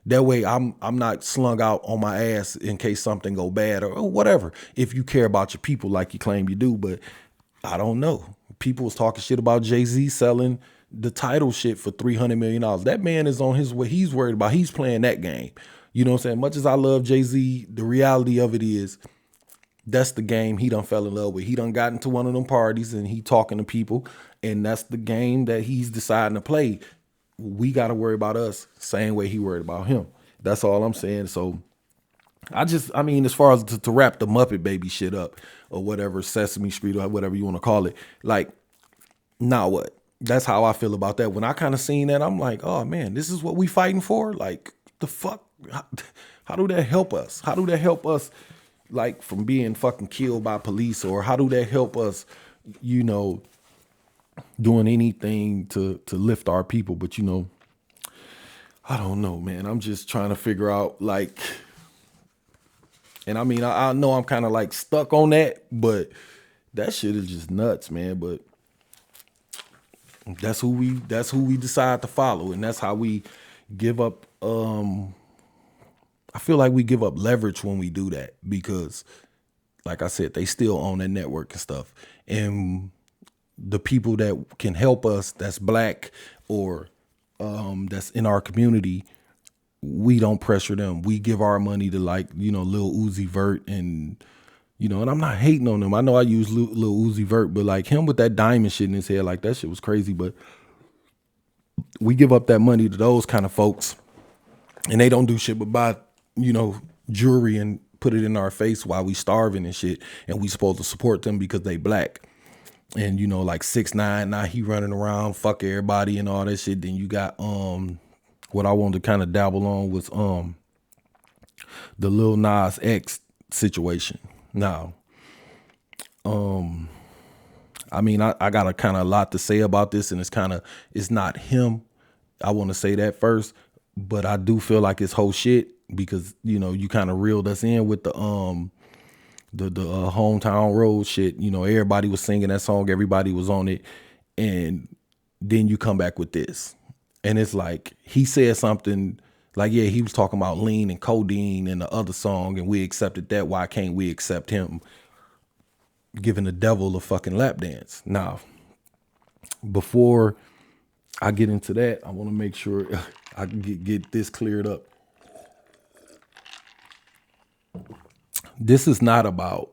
That way I'm not slung out on my ass in case something go bad or whatever. If you care about your people like you claim you do, but I don't know. People was talking shit about Jay-Z selling the title shit for $300 million. That man is on his way. He's worried about, he's playing that game. You know what I'm saying? Much as I love Jay-Z, the reality of it is that's the game he done fell in love with. He done got into one of them parties and he talking to people, and that's the game that he's deciding to play. We got to worry about us same way he worried about him. That's all I'm saying. So I mean, as far as to wrap the Muppet Baby shit up or whatever, Sesame Street or whatever you want to call it, like, now what? That's how I feel about that. When I kind of seen that, I'm like, oh man, this is what we fighting for? Like, the fuck? How do that help us? How do that help us, like, from being fucking killed by police? Or how do that help us, you know, doing anything to lift our people? But, you know, I don't know, man. I'm just trying to figure out, like, and I mean, I know I'm kind of like stuck on that, but that shit is just nuts, man. But that's who we decide to follow, and that's how we give up. I feel like we give up leverage when we do that because, like I said, they still own that network and stuff. And the people that can help us, that's black or that's in our community, we don't pressure them. We give our money to, like, you know, Lil Uzi Vert and, you know, and I'm not hating on him. I know I use Lil Uzi Vert, but like him with that diamond shit in his head, like that shit was crazy. But we give up that money to those kind of folks, and they don't do shit but buy, you know, jewelry and put it in our face while we starving and shit. And we supposed to support them because they black. And, you know, like 6ix9ine, now he running around, fuck everybody and all that shit. Then you got what I wanted to kind of dabble on was the Lil Nas X situation. Now, I mean, I got a kind of lot to say about this, and it's not him. I want to say that first, but I do feel like it's whole shit because, you know, you kind of reeled us in with the hometown road shit. You know, everybody was singing that song, everybody was on it, and then you come back with this, and it's like he said something like, yeah, he was talking about lean and codeine in the other song, and we accepted that. Why can't we accept him giving the devil a fucking lap dance? Now, before I get into that, I want to make sure I can get this cleared up. This is not about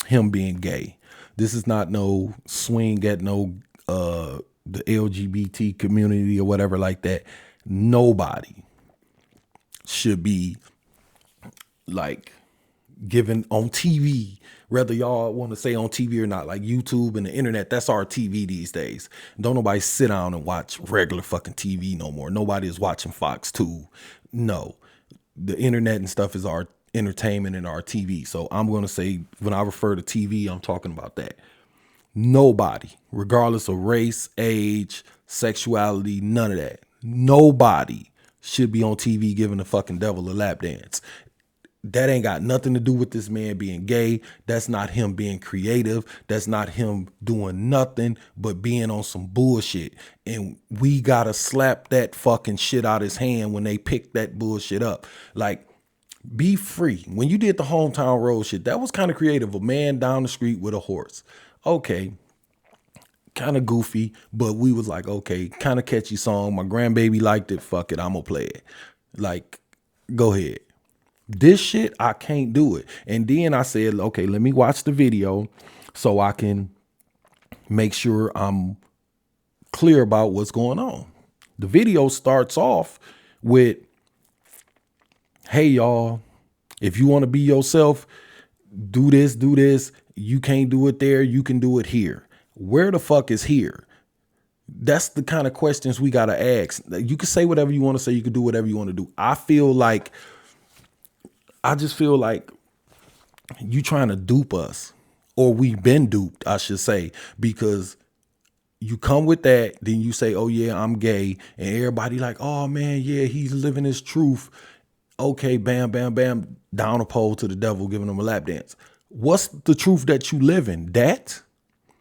him being gay. This is not no swing at no the LGBT community or whatever like that. Nobody should be like given on TV, whether y'all want to say on TV or not, like YouTube and the internet, that's our TV these days. Don't nobody sit down and watch regular fucking TV no more. Nobody is watching Fox 2. No, the internet and stuff is our entertainment and our TV. So I'm going to say, when I refer to TV, I'm talking about that. Nobody, regardless of race, age, sexuality, none of that. Nobody should be on TV giving the fucking devil a lap dance. That ain't got nothing to do with this man being gay. That's not him being creative. That's not him doing nothing but being on some bullshit. And we gotta slap that fucking shit out his hand when they pick that bullshit up. Like, be free. When you did the hometown road shit, that was kind of creative. A man down the street with a horse. Okay. Kind of goofy, but we was like, okay, kind of catchy song. My grandbaby liked it. Fuck it, I'm gonna play it. Like, go ahead. This shit, I can't do it. And then I said, okay, let me watch the video so I can make sure I'm clear about what's going on. The video starts off with, hey, y'all, if you want to be yourself, do this, do this. You can't do it there. You can do it here. Where the fuck is here? That's the kind of questions we got to ask. You can say whatever you want to say. You can do whatever you want to do. I just feel like you trying to dupe us, or we've been duped, I should say, because you come with that, then you say, oh yeah, I'm gay, and everybody like, oh man, yeah, he's living his truth. Okay, bam, bam, bam, down a pole to the devil, giving him a lap dance. What's the truth that you live in? That?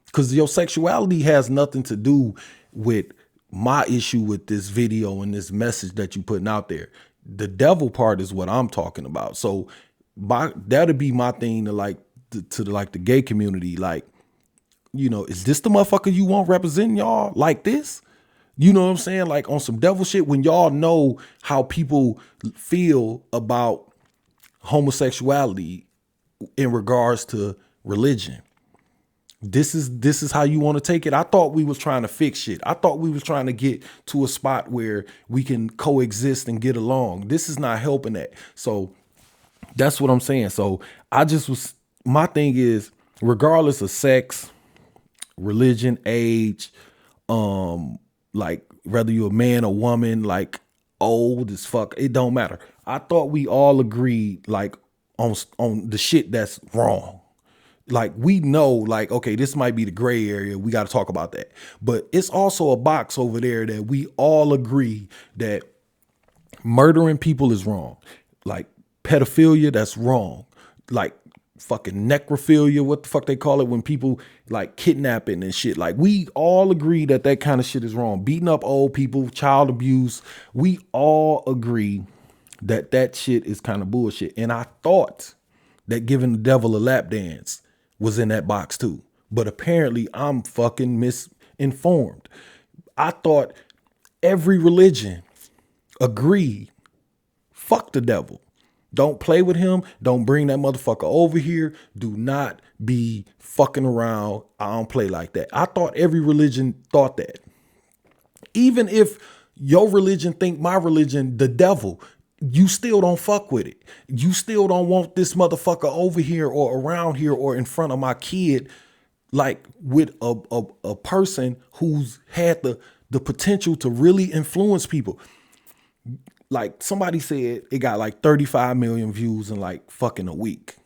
Because your sexuality has nothing to do with my issue with this video and this message that you putting out there. The devil part is what I'm talking about. So that'll be my thing to like to the gay community. Like, you know, is this the motherfucker you want representing y'all like this? You know what I'm saying? Like on some devil shit, when y'all know how people feel about homosexuality in regards to religion. This is how you want to take it. I thought we was trying to fix shit. I thought we was trying to get to a spot where we can coexist and get along. This is not helping that. So that's what I'm saying. So my thing is, regardless of sex, religion, age, like whether you're a man or woman, like old as fuck, it don't matter. I thought we all agreed like on the shit that's wrong. Like we know, like, okay, this might be the gray area. We got to talk about that. But it's also a box over there that we all agree that murdering people is wrong. Like pedophilia, that's wrong. Like fucking necrophilia, what the fuck they call it when people like kidnapping and shit. Like we all agree that that kind of shit is wrong. Beating up old people, child abuse. We all agree that that shit is kind of bullshit. And I thought that giving the devil a lap dance was in that box too. But apparently I'm fucking misinformed. I thought every religion agreed, fuck the devil. Don't play with him. Don't bring that motherfucker over here. Do not be fucking around. I don't play like that. I thought every religion thought that. Even if your religion think my religion the devil, you still don't fuck with it. You still don't want this motherfucker over here or around here or in front of my kid, like with a person who's had the potential to really influence people. Like somebody said it got like 35 million views in like fucking a week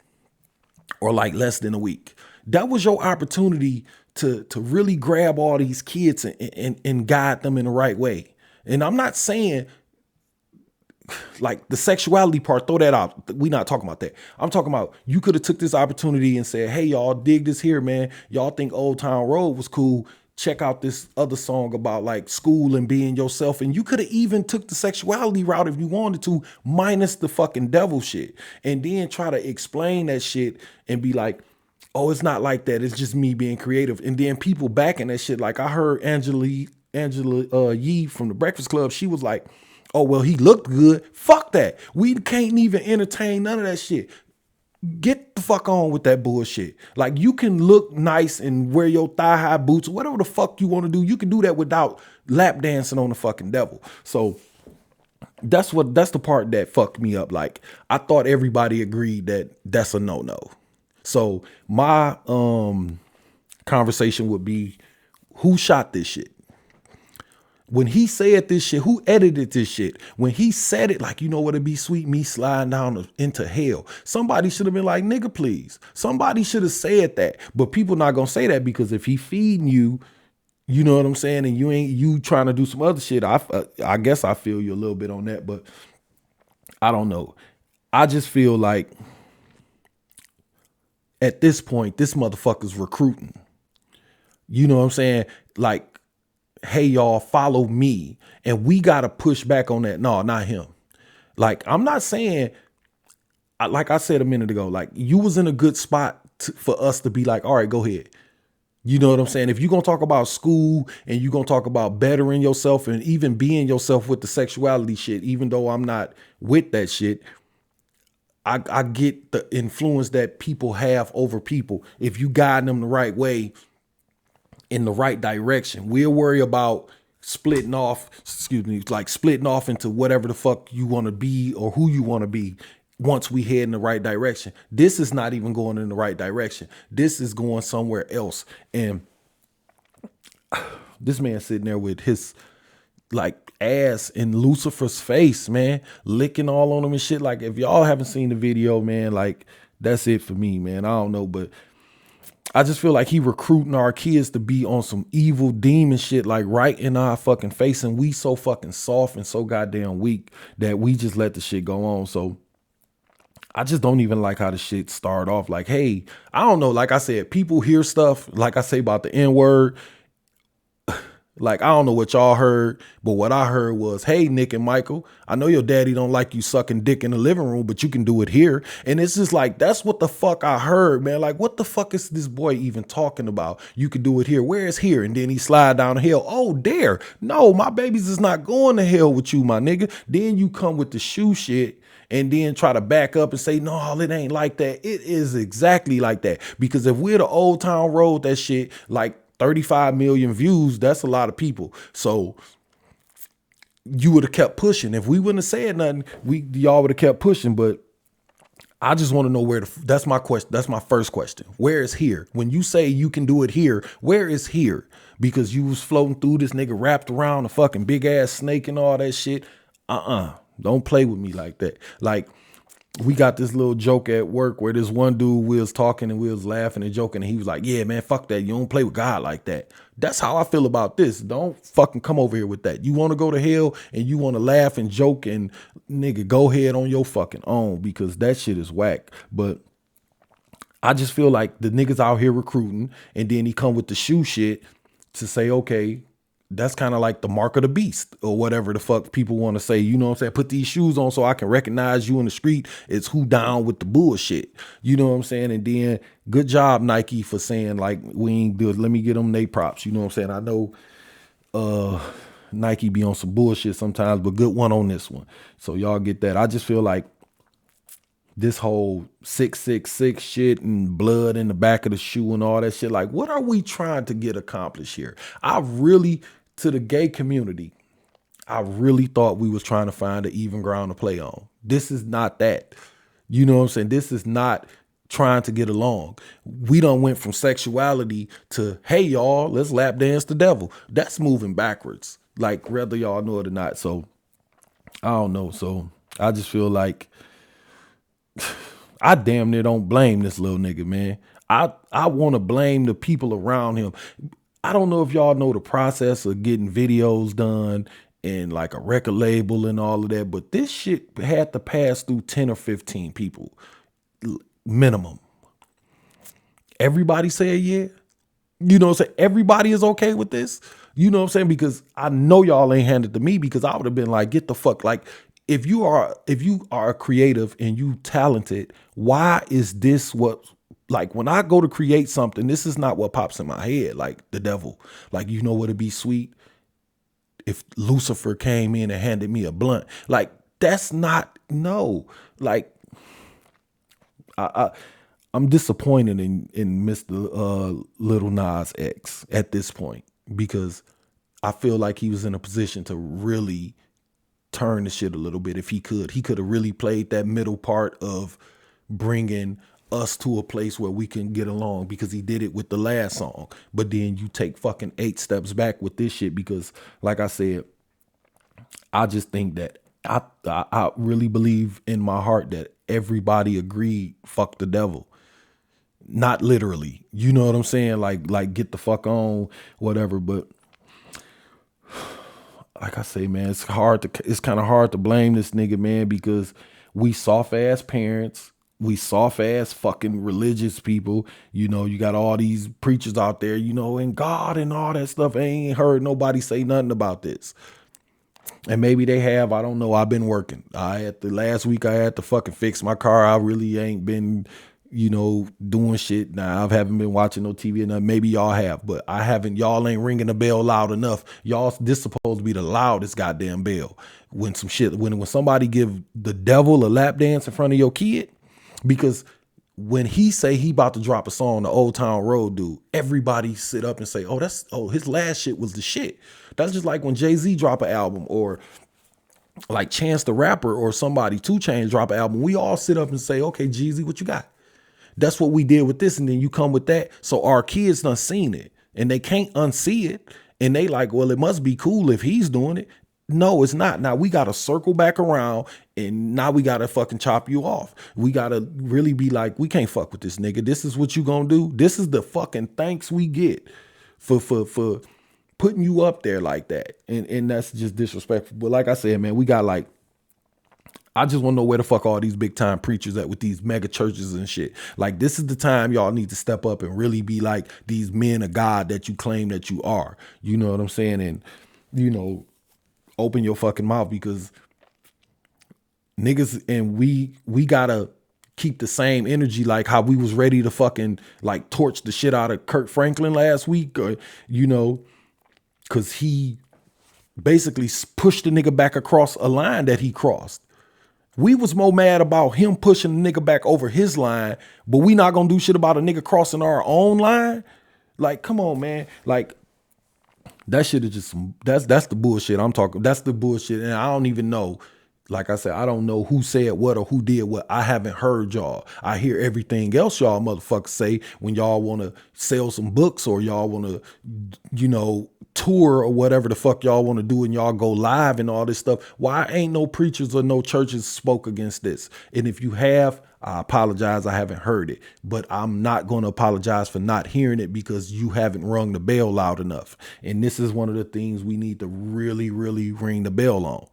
or like less than a week. That was your opportunity to really grab all these kids and guide them in the right way. And I'm not saying like the sexuality part, throw that out. We not talking about that. I'm talking about you could have took this opportunity and said, hey, y'all dig this here, man. Y'all think Old Town Road was cool. Check out this other song about like school and being yourself. And you could have even took the sexuality route if you wanted to, minus the fucking devil shit. And then try to explain that shit and be like, oh, it's not like that. It's just me being creative. And then people backing that shit. Like I heard Angela Yee from the Breakfast Club. She was like, oh, well, he looked good. Fuck that. We can't even entertain none of that shit. Get the fuck on with that bullshit. Like you can look nice and wear your thigh high boots, whatever the fuck you want to do. You can do that without lap dancing on the fucking devil. So that's the part that fucked me up. Like I thought everybody agreed that that's a no-no. So my conversation would be, who shot this shit? When he said this shit, who edited this shit? When he said it, like, you know what, it'd be sweet, me sliding down into hell. Somebody should have been like, nigga, please. Somebody should have said that. But people not gonna say that because if he feeding you, you know what I'm saying, and you trying to do some other shit, I guess I feel you a little bit on that, but I don't know. I just feel like at this point, this motherfucker's recruiting. You know what I'm saying? Like, hey, y'all, follow me. And we got to push back on that. No, not him. Like, I'm not saying, like I said a minute ago, like you was in a good spot for us to be like, all right, go ahead. You know what I'm saying? If you're going to talk about school and you're going to talk about bettering yourself and even being yourself with the sexuality shit, even though I'm not with that shit, I get the influence that people have over people. If you guide them the right way, in the right direction, we'll worry about splitting off into whatever the fuck you want to be or who you want to be once we head in the right direction. This is not even going in the right direction. This is going somewhere else. And this man sitting there with his like ass in Lucifer's face, man, licking all on him and shit. Like if y'all haven't seen the video, man, like that's it for me, man. I don't know, but I just feel like he recruiting our kids to be on some evil demon shit, like right in our fucking face. And we so fucking soft and so goddamn weak that we just let the shit go on. So I just don't even like how the shit start off. Like, hey, I don't know. Like I said, people hear stuff, like I say about the N-word. Like, I don't know what y'all heard, but what I heard was, hey, Nick and Michael, I know your daddy don't like you sucking dick in the living room, but you can do it here. And it's just like, that's what the fuck I heard, man. Like, what the fuck is this boy even talking about? You can do it here. Where is here? And then he slide down the hill. Oh, there. No, my babies is not going to hell with you, my nigga. Then you come with the shoe shit and then try to back up and say, no, it ain't like that. It is exactly like that. Because if we're the Old Town Road, that shit, like, 35 million views, that's a lot of people. So you would have kept pushing. If we wouldn't have said nothing, y'all would have kept pushing. But I just want to know where that's my question. That's my first question. Where is here? When you say you can do it here, where is here? Because you was floating through this nigga wrapped around a fucking big ass snake and all that shit. Don't play with me like that. Like, we got this little joke at work where this one dude, we was talking and we was laughing and joking, and he was like, yeah, man, fuck that. You don't play with God like that. That's how I feel about this. Don't fucking come over here with that. You want to go to hell and you want to laugh and joke and nigga, go ahead on your fucking own, because that shit is whack. But I just feel like the niggas out here recruiting, and then he come with the shoe shit to say, okay, that's kind of like the mark of the beast or whatever the fuck people want to say. You know what I'm saying? Put these shoes on so I can recognize you in the street. It's who down with the bullshit. You know what I'm saying? And then good job, Nike, for saying like, we ain't do it. Let me get them they props. You know what I'm saying? I know Nike be on some bullshit sometimes, but good one on this one. So y'all get that. I just feel like this whole 666 shit and blood in the back of the shoe and all that shit. Like, what are we trying to get accomplished here? To the gay community, I really thought we was trying to find an even ground to play on. This is not that. You know what I'm saying? This is not trying to get along. We done went from sexuality to, hey, y'all, let's lap dance the devil. That's moving backwards, like whether y'all know it or not. So I don't know. So I just feel like I damn near don't blame this little nigga, man. I want to blame the people around him. I don't know if y'all know the process of getting videos done and like a record label and all of that, but this shit had to pass through 10 or 15 people minimum. Everybody say yeah. You know what I'm saying? Everybody is okay with this. You know what I'm saying? Because I know y'all ain't handed to me, because I would have been like, get the fuck. Like, if you are a creative and you talented, why is this what, like, when I go to create something, this is not what pops in my head, like the devil. Like, you know what would be sweet? If Lucifer came in and handed me a blunt. Like, that's not, no. Like, I'm disappointed in Mr. Little Nas X at this point, because I feel like he was in a position to really turn the shit a little bit. If he could have really played that middle part of bringing us to a place where we can get along, because he did it with the last song. But then you take fucking 8 steps back with this shit, because like I said, I just think that I really believe in my heart that everybody agreed, fuck the devil. Not literally, you know what I'm saying? Like get the fuck on, whatever. But like I say, man, it's kind of hard to blame this nigga, man, because we soft ass parents. We soft ass fucking religious people. You know, you got all these preachers out there, you know, and God and all that stuff. I ain't heard nobody say nothing about this. And maybe they have, I don't know. I've been working. Last week I had to fucking fix my car. I really ain't been, you know, doing shit. Now, I haven't been watching no TV enough. Maybe y'all have, but I haven't. Y'all ain't ringing the bell loud enough. This supposed to be the loudest goddamn bell. When somebody give the devil a lap dance in front of your kid, because when he say he about to drop a song, the Old Town Road dude, everybody sit up and say, his last shit was the shit. That's just like when Jay-Z drop an album, or like Chance the Rapper or somebody, 2 Chainz drop an album. We all sit up and say, okay, Jeezy, what you got? That's what we did with this. And then you come with that. So our kids done seen it and they can't unsee it. And they like, well, it must be cool if he's doing it. No, it's not. Now we got to circle back around and now we got to fucking chop you off. We got to really be like, we can't fuck with this nigga. This is what you gonna do. This is the fucking thanks we get for putting you up there like that. And that's just disrespectful. But like I said, man, we got like, I just want to know where the fuck all these big time preachers at with these mega churches and shit. Like, this is the time y'all need to step up and really be like these men of God that you claim that you are. You know what I'm saying? And, you know, open your fucking mouth, because niggas and we gotta keep the same energy like how we was ready to fucking like torch the shit out of Kurt Franklin last week, or, you know, because he basically pushed the nigga back across a line that he crossed. We was more mad about him pushing the nigga back over his line, but we not gonna do shit about a nigga crossing our own line. Like, come on, man. Like, that shit is just some, that's the bullshit I'm talking. That's the bullshit. And I don't even know. Like I said, I don't know who said what or who did what. I haven't heard y'all. I hear everything else y'all motherfuckers say when y'all want to sell some books or y'all want to, you know, tour or whatever the fuck y'all want to do, and y'all go live and all this stuff. Why ain't no preachers or no churches spoke against this? And if you have, I apologize, I haven't heard it, but I'm not going to apologize for not hearing it because you haven't rung the bell loud enough. And this is one of the things we need to really, really ring the bell on.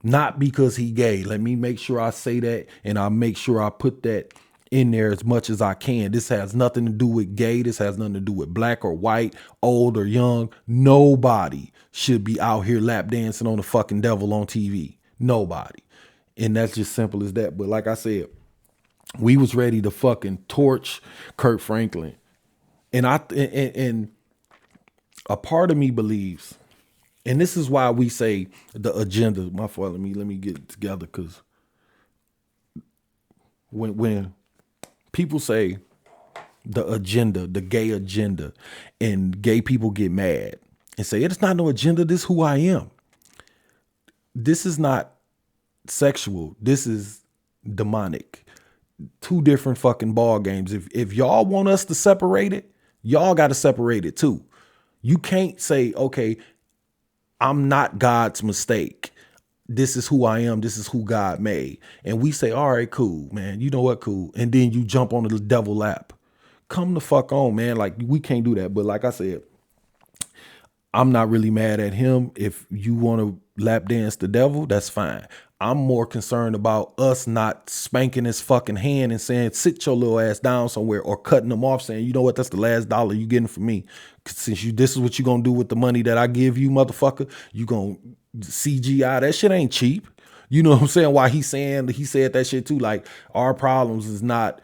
Not because he gay. Let me make sure I say that, and I'll make sure I put that in there as much as I can. This has nothing to do with gay. This has nothing to do with black or white, old or young. Nobody should be out here lap dancing on the fucking devil on TV. Nobody. And that's just simple as that. But like I said, we was ready to fucking torch Kurt Franklin. And and a part of me believes, and this is why we say the agenda. My fault. Let me get it together, because when people say the agenda, the gay agenda, and gay people get mad and say, it's not no agenda, this is who I am. This is not sexual. This is demonic. Two different fucking ball games. If y'all want us to separate it, y'all got to separate it too. You can't say, okay, I'm not God's mistake. This is who I am. This is who God made. And we say, all right, cool, man. You know what? Cool. And then you jump on the devil lap. Come the fuck on, man. Like, we can't do that. But like I said, I'm not really mad at him. If you want to lap dance the devil, that's fine. I'm more concerned about us not spanking his fucking hand and saying, sit your little ass down somewhere, or cutting him off saying, you know what, that's the last dollar you getting from me. Since this is what you gonna do with the money that I give you, motherfucker, you gonna CGI. That shit ain't cheap. You know what I'm saying? Why he said that shit too. Like, our problems is not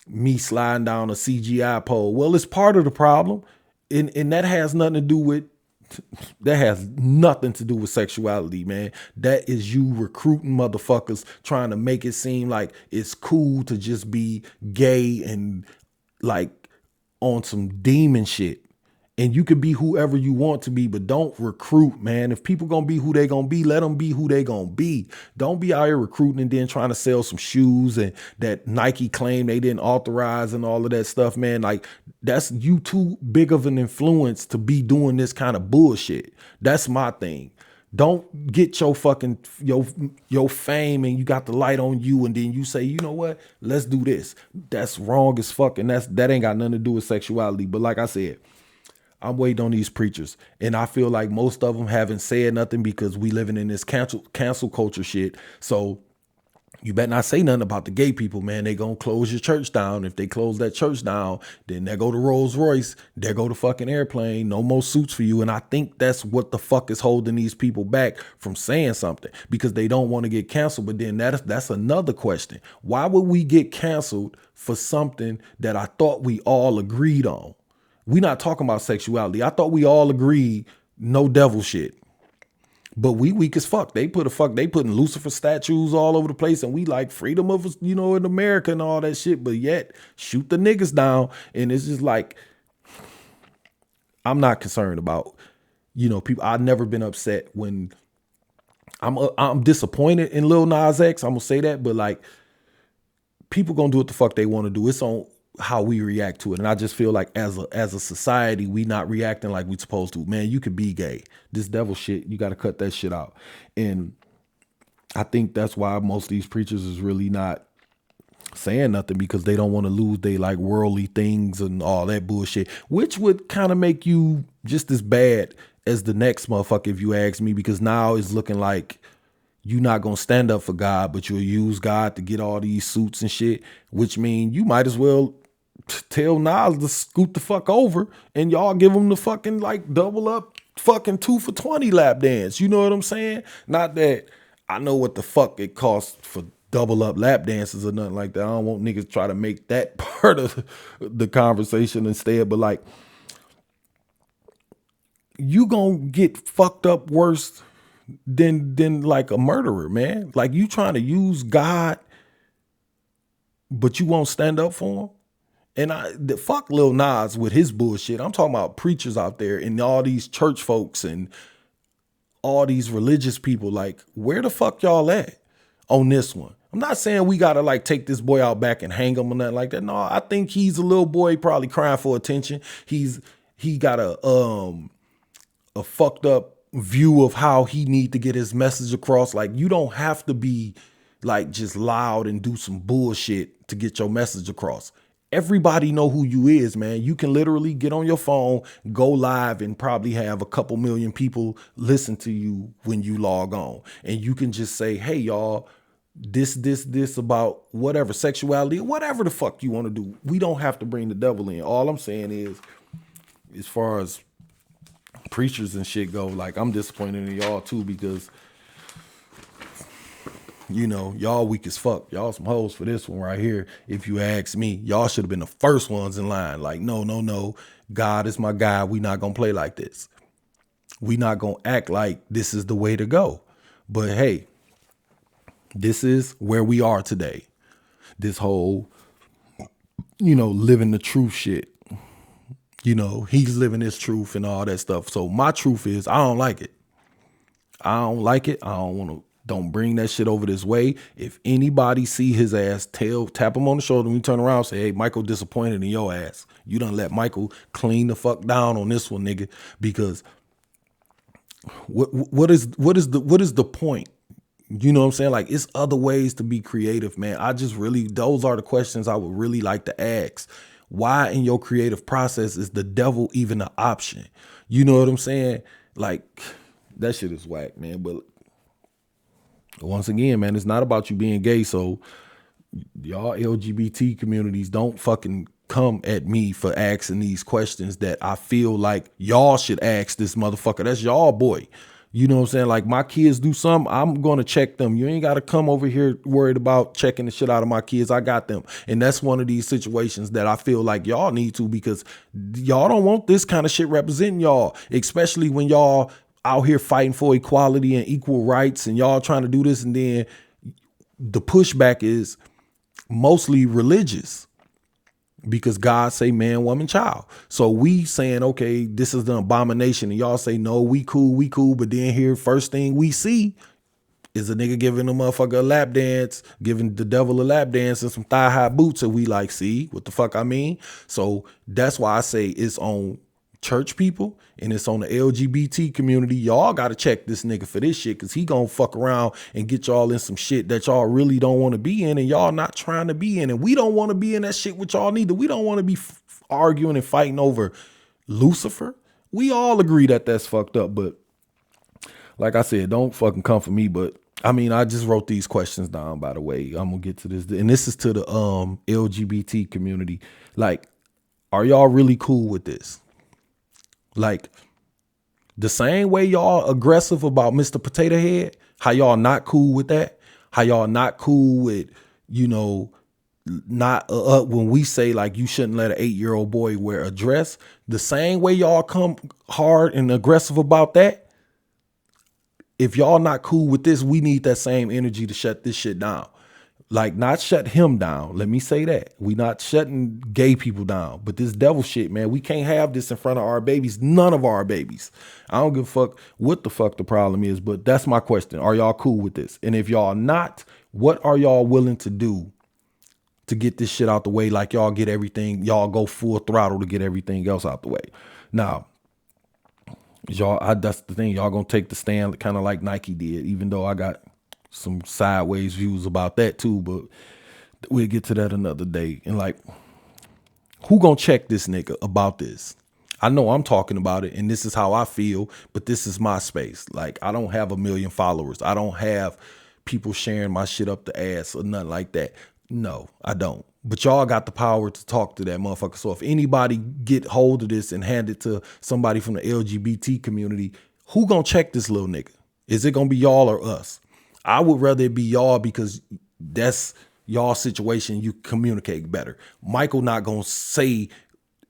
me sliding down a CGI pole. Well, it's part of the problem. And that has nothing to do with sexuality, man. That is you recruiting motherfuckers, trying to make it seem like it's cool to just be gay and like on some demon shit. And you can be whoever you want to be, but don't recruit, man. If people gonna be who they gonna be, let them be who they gonna be. Don't be out here recruiting and then trying to sell some shoes and that Nike claim they didn't authorize and all of that stuff, man. Like, that's you too big of an influence to be doing this kind of bullshit. That's my thing. Don't get your fucking your fame and you got the light on you and then you say, you know what, let's do this. That's wrong as fuck, and that ain't got nothing to do with sexuality. But like I said, I'm waiting on these preachers, and I feel like most of them haven't said nothing because we living in this cancel culture shit. So you better not say nothing about the gay people, man. They gonna close your church down. If they close that church down, then there go the Rolls Royce, there go the fucking airplane, no more suits for you. And I think that's what the fuck is holding these people back from saying something, because they don't want to get canceled. But then that's another question. Why would we get canceled for something that I thought we all agreed on? We not talking about sexuality. I thought we all agreed no devil shit. But we weak as fuck. They putting Lucifer statues all over the place, and we like freedom of, you know, in America and all that shit. But yet shoot the niggas down. And it's just like, I'm not concerned about, you know, people. I've never been upset when I'm disappointed in Lil Nas X. I'm gonna say that, but like, people gonna do what the fuck they want to do. how we react to it. And I just feel like as a society, we not reacting like we supposed to. Man, you could be gay. This devil shit, you got to cut that shit out. And I think that's why most of these preachers is really not saying nothing, because they don't want to lose they like worldly things and all that bullshit, which would kind of make you just as bad as the next motherfucker, if you ask me, because now it's looking like you're not going to stand up for God, but you'll use God to get all these suits and shit, which mean you might as well tell Nas to scoot the fuck over and y'all give him the fucking like double up fucking 2 for $20 lap dance. You know what I'm saying? Not that I know what the fuck it costs for double up lap dances or nothing like that. I don't want niggas to try to make that part of the conversation instead, but like, you gonna get fucked up worse than like a murderer, man. Like, you trying to use God, but you won't stand up for him. And fuck Lil Nas with his bullshit. I'm talking about preachers out there and all these church folks and all these religious people. Like, where the fuck y'all at on this one? I'm not saying we gotta like take this boy out back and hang him or nothing like that. No, I think he's a little boy probably crying for attention. He got a fucked up view of how he need to get his message across. Like, you don't have to be like just loud and do some bullshit to get your message across. Everybody know who you is, man. You can literally get on your phone, go live, and probably have a couple million people listen to you when you log on. And you can just say, hey, y'all, this about whatever, sexuality, whatever the fuck you want to do. We don't have to bring the devil in. All I'm saying is, as far as preachers and shit go, like, I'm disappointed in y'all too, because, you know, y'all weak as fuck. Y'all some hoes for this one right here. If you ask me, y'all should have been the first ones in line. Like, no. God is my guy. We not going to play like this. We not going to act like this is the way to go. But hey, this is where we are today. This whole, you know, living the truth shit. You know, he's living his truth and all that stuff. So my truth is, I don't like it. I don't like it. I don't want to. Don't bring that shit over this way. If anybody see his ass, tap him on the shoulder when you turn around and say, hey, Michael disappointed in your ass. You done let Michael clean the fuck down on this one, nigga. Because what is the point? You know what I'm saying? Like, it's other ways to be creative, man. Those are the questions I would really like to ask. Why in your creative process is the devil even an option? You know what I'm saying? Like, that shit is whack, man. But once again, man, it's not about you being gay. So y'all LGBT communities, don't fucking come at me for asking these questions that I feel like y'all should ask this motherfucker. That's y'all boy. You know what I'm saying? Like, my kids do something, I'm going to check them. You ain't got to come over here worried about checking the shit out of my kids. I got them. And that's one of these situations that I feel like y'all need to, because y'all don't want this kind of shit representing y'all, especially when y'all out here fighting for equality and equal rights and y'all trying to do this. And then the pushback is mostly religious, because God say man, woman, child. So we saying, okay, this is the abomination. And y'all say, no, we cool. But then here, first thing we see is a nigga giving a motherfucker a lap dance, giving the devil a lap dance and some thigh high boots. And we like, see what the fuck I mean? So that's why I say it's on church people and it's on the LGBT community. Y'all got to check this nigga for this shit, because he gonna fuck around and get y'all in some shit that y'all really don't want to be in and y'all not trying to be in. And we don't want to be in that shit with y'all neither. We don't want to be arguing and fighting over Lucifer. We all agree that that's fucked up. But like I said, don't fucking come for me. But I mean, I just wrote these questions down, by the way. I'm gonna get to this. And this is to the LGBT community. Like, are y'all really cool with this? Like, the same way y'all aggressive about Mr. Potato Head, how y'all not cool with that? How y'all not cool with, you know, not when we say like you shouldn't let an 8-year-old boy wear a dress? The same way y'all come hard and aggressive about that. If y'all not cool with this, we need that same energy to shut this shit down. Like, not shut him down. Let me say that. We not shutting gay people down. But this devil shit, man, we can't have this in front of our babies. None of our babies. I don't give a fuck what the fuck the problem is, but that's my question. Are y'all cool with this? And if y'all not, what are y'all willing to do to get this shit out the way like y'all get everything, y'all go full throttle to get everything else out the way. Now, that's the thing, y'all gonna take the stand kind of like Nike did, even though I got some sideways views about that too, but we'll get to that another day. And like, who gonna check this nigga about this? I know I'm talking about it and this is how I feel, but this is my space. Like, I don't have 1 million followers. I don't have people sharing my shit up the ass or nothing like that. No, I don't. But y'all got the power to talk to that motherfucker. So if anybody get hold of this and hand it to somebody from the LGBT community, who gonna check this little nigga? Is it gonna be y'all or us? I would rather it be y'all because that's y'all situation. You communicate better. Michael not gonna say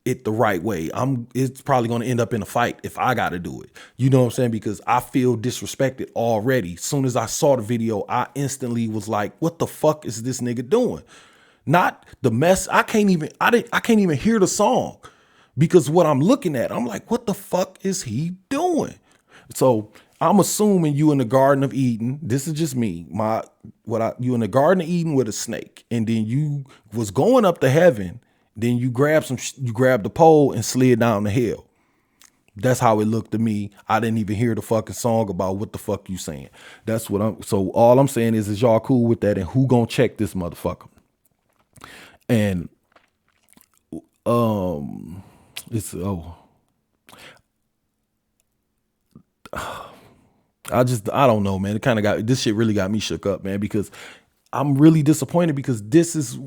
it the right way. It's probably gonna end up in a fight if I gotta do it. You know what I'm saying? Because I feel disrespected already. Soon as I saw the video, I instantly was like, what the fuck is this nigga doing? Not the mess. I can't even hear the song because what I'm looking at, I'm like, what the fuck is he doing? So I'm assuming you in the Garden of Eden. This is just me. You in the Garden of Eden with a snake, and then you was going up to heaven. Then you grabbed the pole and slid down the hill. That's how it looked to me. I didn't even hear the fucking song about what the fuck you saying. So all I'm saying is y'all cool with that, and who gonna check this motherfucker? And I don't know, man. This shit really got me shook up, man, because I'm really disappointed because this is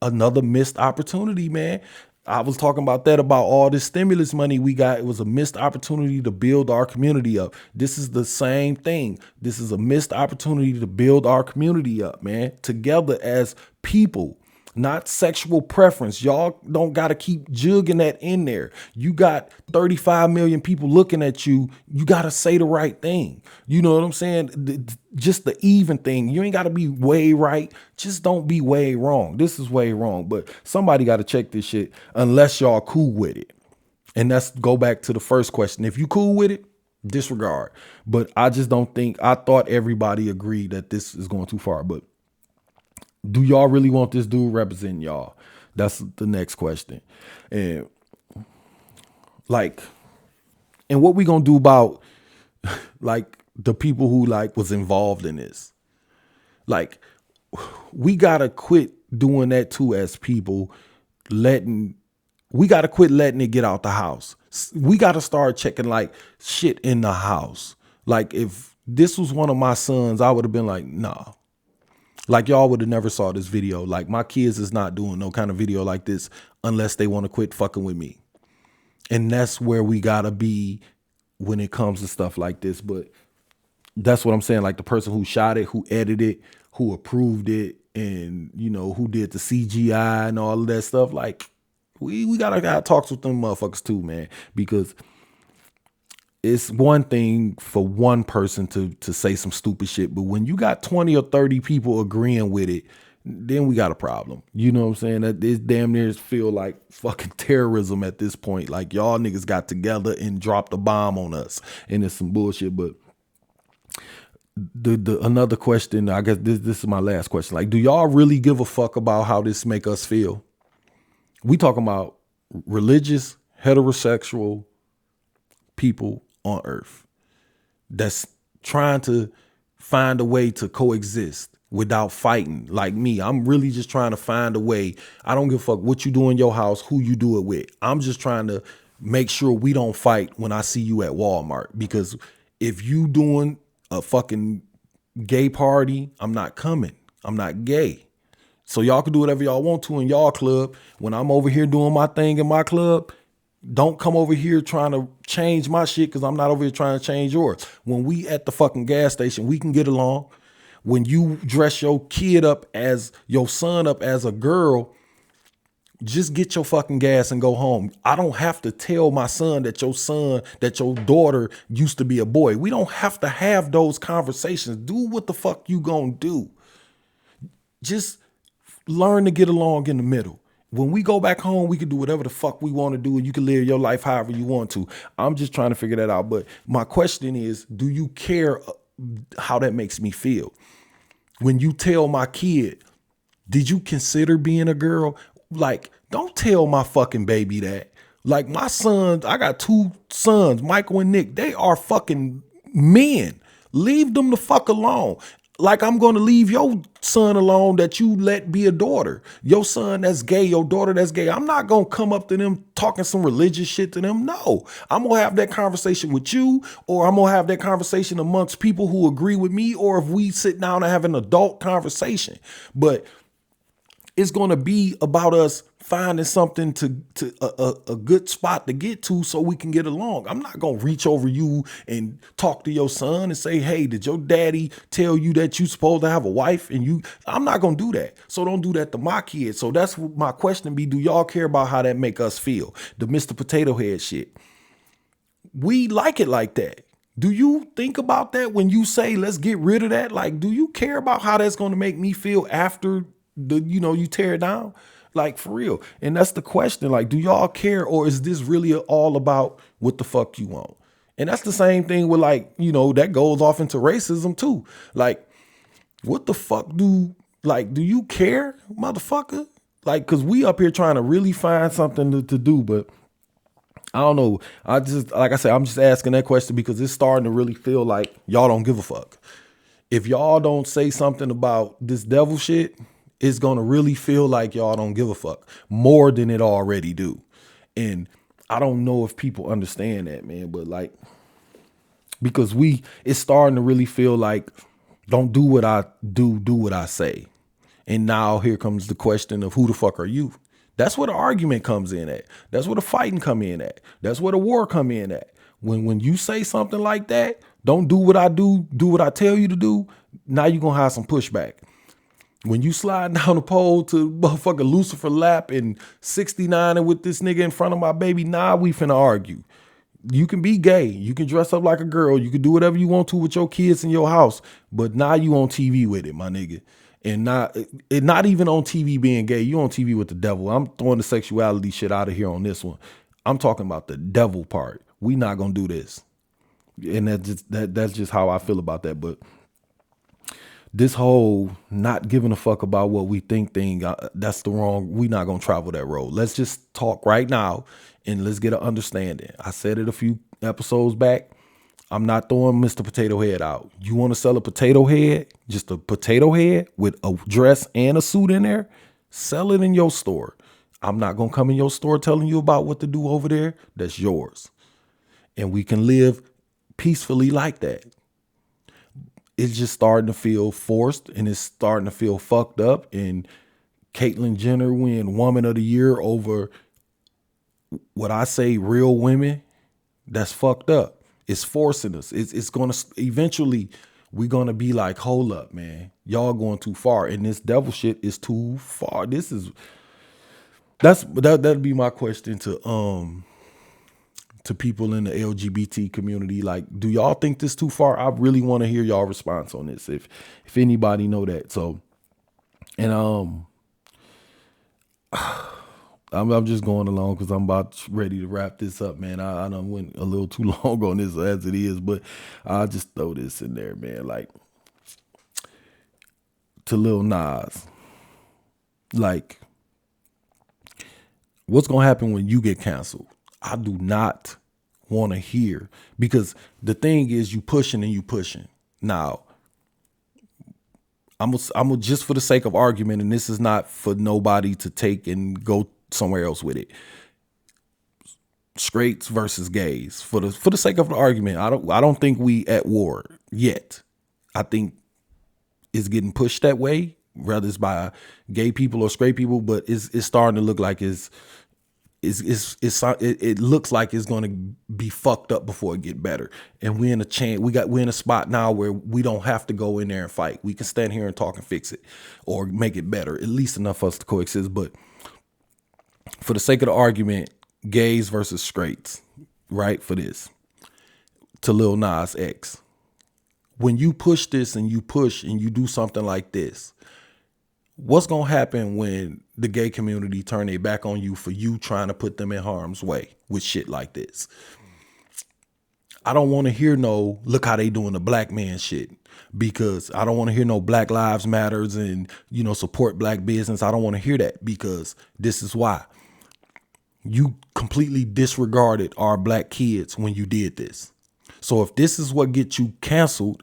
another missed opportunity, man. I was talking about all this stimulus money we got. It was a missed opportunity to build our community up. This is the same thing. This is a missed opportunity to build our community up, man, together as people. Not sexual preference. Y'all don't got to keep jugging that in there. You got 35 million people looking at you. You got to say the right thing. You know what I'm saying? Just the even thing. You ain't got to be way right. Just don't be way wrong. This is way wrong. But somebody got to check this shit unless y'all cool with it. And that's go back to the first question. If you cool with it, disregard. But I just don't think, I thought everybody agreed that this is going too far. But do y'all really want this dude representing y'all? That's the next question. And what we gonna do about like the people who like was involved in this? Like, we gotta quit doing that too as people. We gotta quit letting it get out the house. We gotta start checking like shit in the house. Like, if this was one of my sons, I would have been like, nah. Like, y'all would have never saw this video. Like, my kids is not doing no kind of video like this unless they want to quit fucking with me. And that's where we gotta be when it comes to stuff like this. But that's what I'm saying. Like, the person who shot it, who edited it, who approved it, and, you know, who did the CGI and all of that stuff. Like, we gotta talk with them motherfuckers too, man. Because it's one thing for one person to say some stupid shit, but when you got 20 or 30 people agreeing with it, then we got a problem. You know what I'm saying? That this damn near feel like fucking terrorism at this point. Like, y'all niggas got together and dropped a bomb on us, and it's some bullshit. But the another question, I guess this is my last question. Like, do y'all really give a fuck about how this make us feel? We talking about religious, heterosexual people on earth that's trying to find a way to coexist without fighting. Like me, I'm really just trying to find a way. I don't give a fuck what you do in your house, who you do it with. I'm just trying to make sure we don't fight when I see you at Walmart, because if you doing a fucking gay party, I'm not coming. I'm not gay. So y'all can do whatever y'all want to in y'all club. When I'm over here doing my thing in my club, don't come over here trying to change my shit, because I'm not over here trying to change yours. When we at the fucking gas station, we can get along. When you dress your kid up as your son up as a girl, just get your fucking gas and go home. I don't have to tell my son, that your daughter used to be a boy. We don't have to have those conversations. Do what the fuck you gonna do. Just learn to get along in the middle. When we go back home, we can do whatever the fuck we want to do, and you can live your life however you want to. I'm just trying to figure that out. But my question is, do you care how that makes me feel? When you tell my kid, Did you consider being a girl? Like, don't tell my fucking baby that. Like, my sons, I got 2 sons, Michael and Nick. They are fucking men. Leave them the fuck alone. Like, I'm going to leave your son alone that you let be a daughter. Your son that's gay, your daughter that's gay. I'm not going to come up to them talking some religious shit to them. No, I'm going to have that conversation with you, or I'm going to have that conversation amongst people who agree with me, or if we sit down and have an adult conversation. But it's going to be about us finding something to a good spot to get to so we can get along. I'm not going to reach over you and talk to your son and say, hey, did your daddy tell you that you supposed to have a wife? And I'm not going to do that. So don't do that to my kids. So that's what my question be. Do y'all care about how that make us feel? The Mr. Potato Head shit. We like it like that. Do you think about that when you say, let's get rid of that? Like, do you care about how that's going to make me feel after you tear it down? Like, for real. And that's the question. Like, do y'all care, or is this really all about what the fuck you want? And that's the same thing with, like, that goes off into racism too. Like, what the fuck do you care, motherfucker? Like, cause we up here trying to really find something to do, but I don't know. Like I said, I'm just asking that question because it's starting to really feel like y'all don't give a fuck. If y'all don't say something about this devil shit, it's going to really feel like y'all don't give a fuck more than it already do. And I don't know if people understand that, man, but like, because it's starting to really feel like, don't do what I do what I say. And now here comes the question of who the fuck are you? That's where the argument comes in at. That's where the fighting come in at. That's where the war come in at. When you say something like that, don't do what I do what I tell you to do. Now you're going to have some pushback. When you slide down the pole to motherfucking Lucifer lap and 69 and with this nigga in front of my baby, nah, we finna argue. You can be gay. You can dress up like a girl. You can do whatever you want to with your kids in your house. But now you on TV with it, my nigga. And not even on TV being gay. You on TV with the devil. I'm throwing the sexuality shit out of here on this one. I'm talking about the devil part. We not gonna do this. And that's just how I feel about that. But this whole not giving a fuck about what we think thing, that's the wrong, we not going to travel that road. Let's just talk right now and let's get an understanding. I said it a few episodes back. I'm not throwing Mr. Potato Head out. You want to sell a potato head, just a potato head with a dress and a suit in there, sell it in your store. I'm not going to come in your store telling you about what to do over there. That's yours. And we can live peacefully like that. It's just starting to feel forced and it's starting to feel fucked up. And Caitlyn Jenner win Woman of the Year over what I say real women. That's fucked up. It's forcing us. It's going to eventually we're going to be like, hold up, man. Y'all going too far. And this devil shit is too far. That'd be my question to people in the LGBT community. Like, do y'all think this too far? I really want to hear y'all response on this. If anybody know that. So, and I'm just going along because I'm ready to wrap this up, man. I done went a little too long on this as it is, but I'll just throw this in there, man. Like, to Lil Nas, like, what's gonna happen when you get canceled? I do not want to hear, because the thing is, you pushing and you pushing. Now, I'm just for the sake of argument, and this is not for nobody to take and go somewhere else with it. Straights versus gays. For the sake of the argument, I don't think we at war yet. I think it's getting pushed that way, whether it's by gay people or straight people, but it's starting to look like it looks like it's going to be fucked up before it get better. And we're in a spot now where we don't have to go in there and fight. We can stand here and talk and fix it or make it better, at least enough for us to coexist. But for the sake of the argument, gays versus straights, right? For this, to Lil Nas X, when you push this and you do something like this, what's going to happen when the gay community turn their back on you for you trying to put them in harm's way with shit like this? I don't want to hear no, look how they doing the black man shit. because I don't want to hear no Black Lives Matters and, support black business. I don't want to hear that, because this is why. You completely disregarded our black kids when you did this. So if this is what gets you canceled,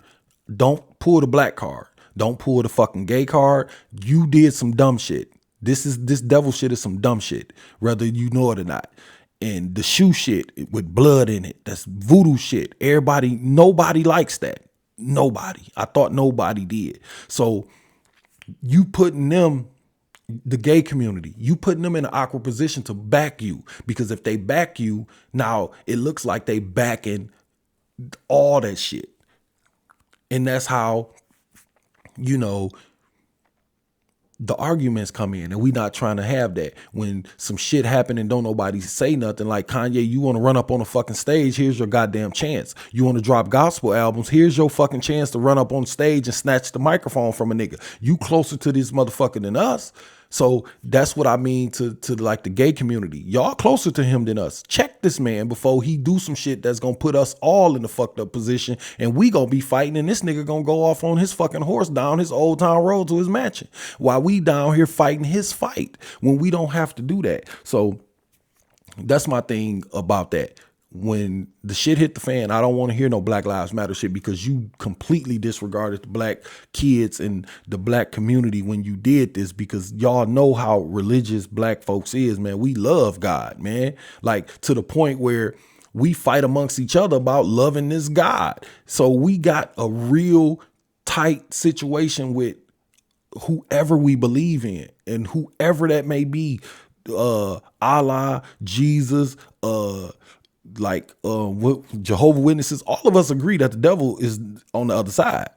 don't pull the black card. Don't pull the fucking gay card. You did some dumb shit. This devil shit is some dumb shit, whether you know it or not. And the shoe shit with blood in it, that's voodoo shit. Nobody likes that. Nobody. I thought nobody did. So you putting them, the gay community, you putting them in an awkward position to back you, because if they back you, now it looks like they backing all that shit. And that's how, the arguments come in, and we not trying to have that. When some shit happen and don't nobody say nothing, like Kanye, you want to run up on a fucking stage, here's your goddamn chance. You want to drop gospel albums, here's your fucking chance to run up on stage and snatch the microphone from a nigga. You closer to this motherfucker than us. So that's what I mean to like the gay community. Y'all closer to him than us. Check this man before he do some shit that's gonna put us all in the fucked up position, and we gonna be fighting, and this nigga gonna go off on his fucking horse down his Old Town Road to his mansion while we down here fighting his fight when we don't have to do that. So that's my thing about that. When the shit hit the fan, I don't want to hear no Black Lives Matter shit, because you completely disregarded the black kids and the black community when you did this, because y'all know how religious black folks is, man. We love God, man. Like, to the point where we fight amongst each other about loving this God. So we got a real tight situation with whoever we believe in, and whoever that may be, Allah, Jesus, Jehovah's Witnesses, all of us agree that the devil is on the other side.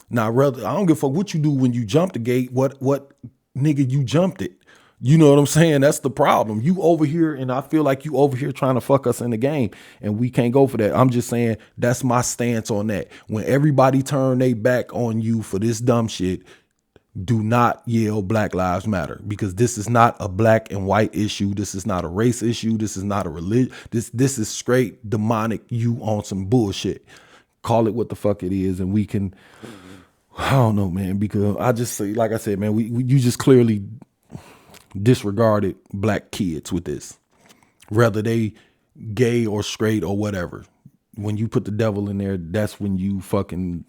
Now, I don't give a fuck what you do when you jump the gate, what nigga you jumped it. You know what I'm saying? That's the problem. You over here, and I feel like you over here trying to fuck us in the game, and we can't go for that. I'm just saying that's my stance on that. When everybody turn their back on you for this dumb shit, do not yell Black Lives Matter, because this is not a black and white issue. This is not a race issue. This is not a religion. This is straight demonic. You on some bullshit. Call it what the fuck it is, and we can. I don't know, man, because I just say, like I said, man, you just clearly disregarded black kids with this, whether they gay or straight or whatever. When you put the devil in there, that's when you fucking.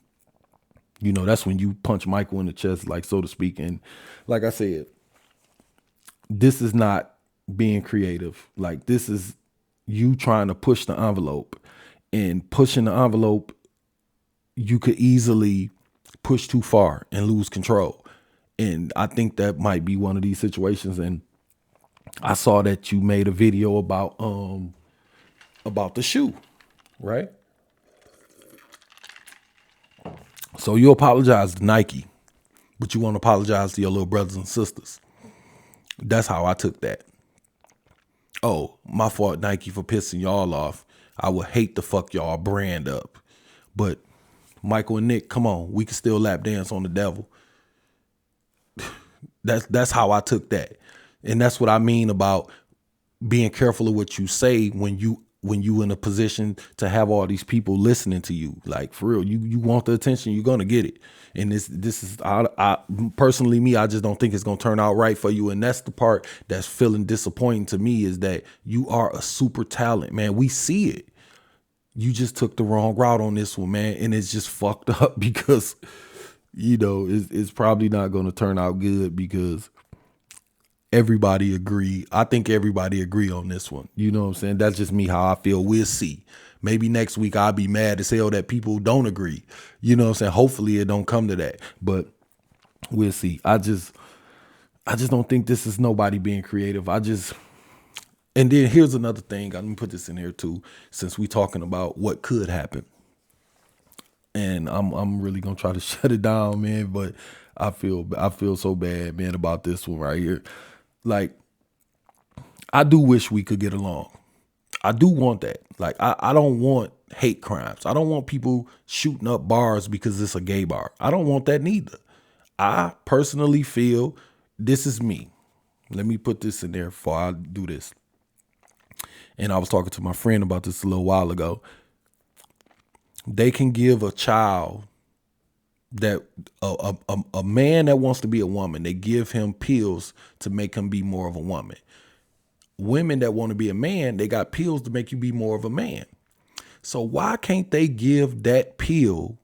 That's when you punch Michael in the chest, like, so to speak. And like I said, this is not being creative. Like, this is you trying to push the envelope, and pushing the envelope, you could easily push too far and lose control. And I think that might be one of these situations. And I saw that you made a video about the shoe, right? So you apologize to Nike, but you want to apologize to your little brothers and sisters. That's how I took that. Oh, my fault, Nike, for pissing y'all off. I would hate to fuck y'all brand up. But Michael and Nick, come on, we can still lap dance on the devil. That's how I took that. And that's what I mean about being careful of what you say when you in a position to have all these people listening to you. Like, for real, you want the attention, you're gonna get it. And this is I personally, me, I just don't think it's gonna turn out right for you. And that's the part that's feeling disappointing to me, is that you are a super talent, man. We see it. You just took the wrong route on this one, man, and it's just fucked up, because it's probably not gonna turn out good, because everybody agree. I think everybody agree on this one. You know what I'm saying? That's just me, how I feel. We'll see. Maybe next week I'll be mad as hell that people don't agree. You know what I'm saying? Hopefully it don't come to that, but we'll see. I just don't think this is nobody being creative. And then here's another thing. I'm gonna put this in here too, since we talking about what could happen. And I'm really gonna try to shut it down, man, but I feel so bad, man, about this one right here. Like, I do wish we could get along. I do want that. Like, I don't want hate crimes. I don't want people shooting up bars because it's a gay bar. I don't want that neither. I personally feel, this is me. Let me put this in there before I do this. And I was talking to my friend about this a little while ago. They can give a child that a man that wants to be a woman, they give him pills to make him be more of a woman. Women that want to be a man, they got pills to make you be more of a man. So why can't they give that pill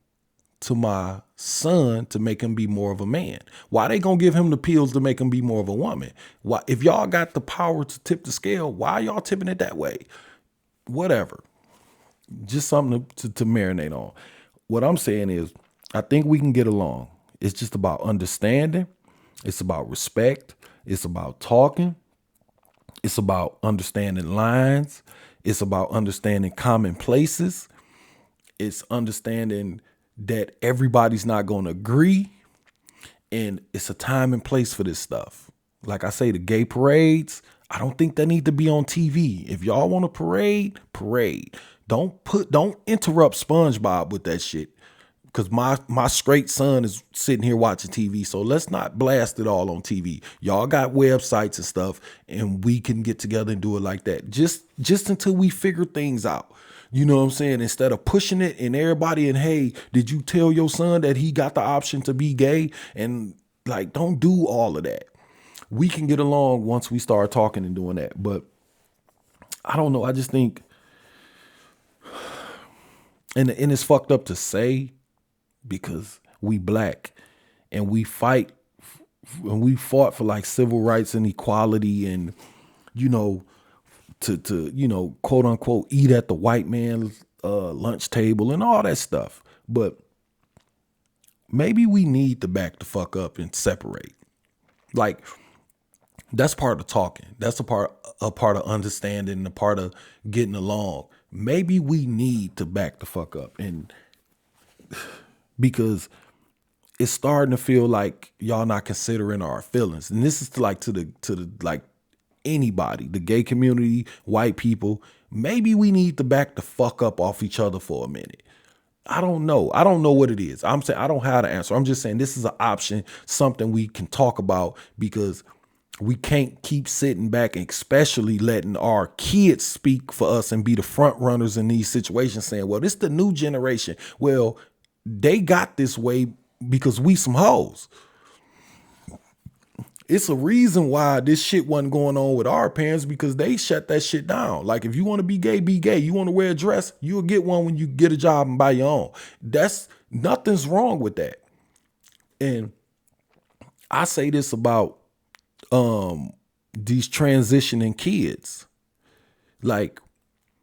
to my son to make him be more of a man? Why they gonna give him the pills to make him be more of a woman? Why, if y'all got the power to tip the scale, why y'all tipping it that way? Whatever. Just something to marinate on. What I'm saying is, I think we can get along. It's just about understanding. It's about respect. It's about talking. It's about understanding lines. It's about understanding common places. It's understanding that everybody's not going to agree. And it's a time and place for this stuff. Like I say, the gay parades, I don't think they need to be on TV. If y'all want to parade, parade. Don't interrupt SpongeBob with that shit. Because my straight son is sitting here watching TV. So let's not blast it all on TV. Y'all got websites and stuff, and we can get together and do it like that. Just until we figure things out. You know what I'm saying? Instead of pushing it and everybody, and hey, did you tell your son that he got the option to be gay? And like, don't do all of that. We can get along once we start talking and doing that. But I don't know. I just think, and it's fucked up to say, because we black and we fight and we fought for like civil rights and equality and, you know, to you know, quote unquote, eat at the white man's lunch table and all that stuff. But maybe we need to back the fuck up and separate. Like, that's part of talking. That's a part of understanding, a part of getting along. Maybe we need to back the fuck up, and because it's starting to feel like y'all not considering our feelings. And this is to the like anybody, the gay community, white people. Maybe we need to back the fuck up off each other for a minute. I don't know. I don't know what it is. I'm saying I don't have the answer. I'm just saying this is an option, something we can talk about, because we can't keep sitting back and especially letting our kids speak for us and be the front runners in these situations, saying, well, this is the new generation. Well, they got this way because we some hoes. It's a reason why this shit wasn't going on with our parents, because they shut that shit down. Like, if you want to be gay, be gay. You want to wear a dress, you'll get one when you get a job and buy your own. Nothing's wrong with that. And I say this about these transitioning kids. Like,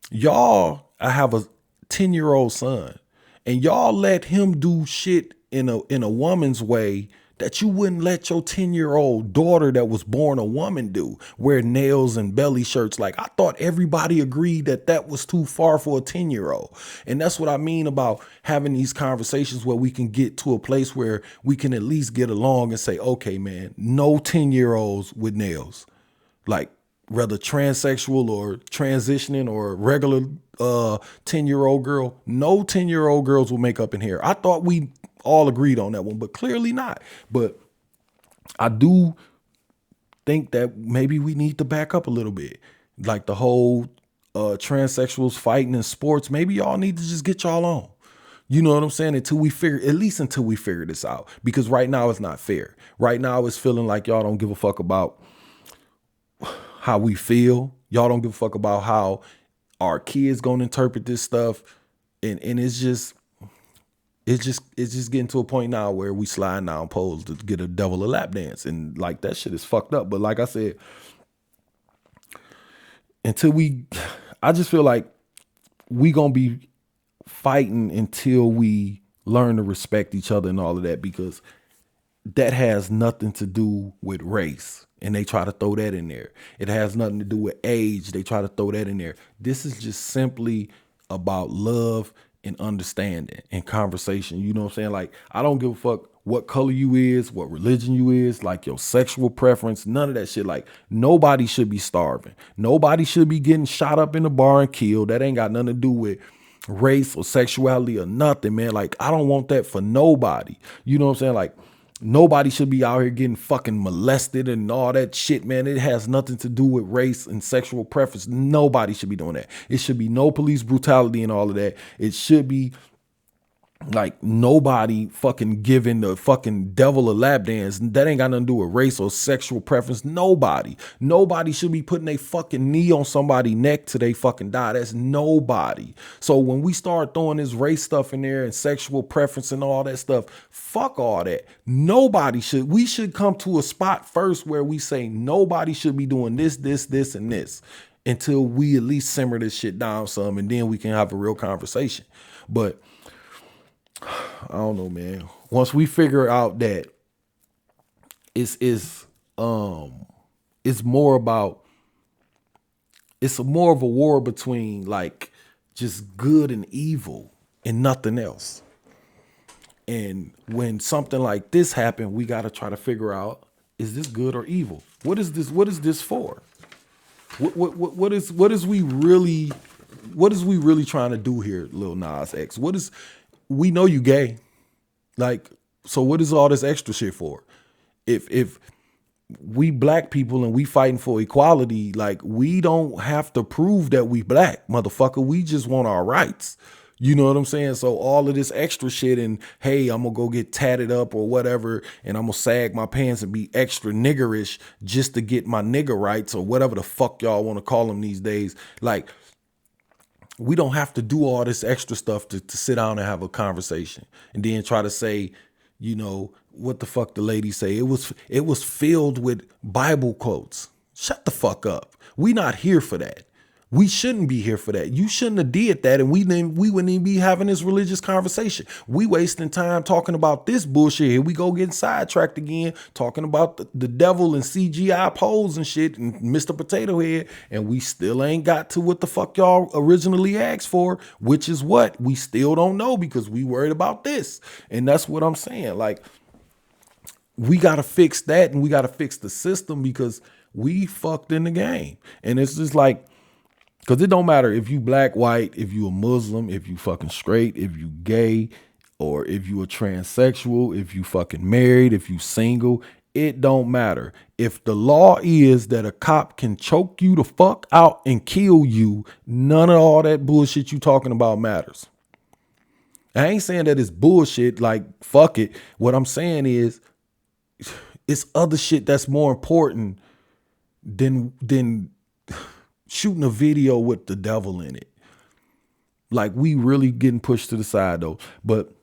y'all, I have a 10-year-old son, and y'all let him do shit in a woman's way that you wouldn't let your 10-year-old daughter that was born a woman do. Wear nails and belly shirts. Like, I thought everybody agreed that was too far for a 10-year-old. And that's what I mean about having these conversations where we can get to a place where we can at least get along and say, okay, man, no 10-year-olds with nails. Like, whether transsexual or transitioning or regular 10-year-old girl, no 10-year-old girls will make up in here. I thought we all agreed on that one, but clearly not. But I do think that maybe we need to back up a little bit. Like the whole transsexuals fighting in sports, maybe y'all need to just get y'all on. You know what I'm saying? Until we figure this out. Because right now it's not fair. Right now it's feeling like y'all don't give a fuck about how we feel. Y'all don't give a fuck about how our kids gonna interpret this stuff. And it's just getting to a point now where we slide down poles to get a devil a lap dance. And like, that shit is fucked up. But like I said, I just feel like we gonna be fighting until we learn to respect each other and all of that, because that has nothing to do with race. And they try to throw that in there. It has nothing to do with age. They try to throw that in there. This is just simply about love and understanding and conversation. You know what I'm saying? Like, I don't give a fuck what color you is, what religion you is, like your sexual preference, none of that shit. Like, nobody should be starving. Nobody should be getting shot up in the bar and killed. That ain't got nothing to do with race or sexuality or nothing, man. Like, I don't want that for nobody. You know what I'm saying? Like, nobody should be out here getting fucking molested and all that shit, man. It has nothing to do with race and sexual preference. Nobody should be doing that. It should be no police brutality and all of that. It should be Like nobody fucking giving the fucking devil a lap dance. That ain't got nothing to do with race or sexual preference. Nobody should be putting a fucking knee on somebody's neck till they fucking die. That's nobody. So when we start throwing this race stuff in there and sexual preference and all that stuff, fuck all that. We should come to a spot first where we say nobody should be doing this, and this until we at least simmer this shit down some, and then we can have a real conversation. But I don't know, man. Once we figure out that it's more of a war between like just good and evil and nothing else. And when something like this happened, we got to try to figure out, is this good or evil? What is this for? What is we really trying to do here, Lil Nas X? We know you gay. Like, so what is all this extra shit for? If we black people and we fighting for equality, like we don't have to prove that we black, motherfucker. We just want our rights. You know what I'm saying? So all of this extra shit and, hey, I'm going to go get tatted up or whatever, and I'm going to sag my pants and be extra niggerish just to get my nigger rights or whatever the fuck y'all want to call them these days. Like, we don't have to do all this extra stuff to sit down and have a conversation and then try to say, you know, what the fuck the lady say? It was filled with Bible quotes. Shut the fuck up. We not here for that. We shouldn't be here for that. You shouldn't have did that, and we wouldn't even be having this religious conversation. We wasting time talking about this bullshit. Here we go getting sidetracked again, talking about the devil and CGI pose and shit and Mr. Potato Head, and we still ain't got to what the fuck y'all originally asked for, which is what? We still don't know because we worried about this. And that's what I'm saying. Like, we got to fix that, and we got to fix the system because we fucked in the game. And it's just like, because it don't matter if you black, white, if you a Muslim, if you fucking straight, if you gay, or if you a transsexual, if you fucking married, if you single, it don't matter. If the law is that a cop can choke you the fuck out and kill you, none of all that bullshit you talking about matters. I ain't saying that it's bullshit, like fuck it. What I'm saying is it's other shit that's more important than shooting a video with the devil in it. Like, we really getting pushed to the side though. But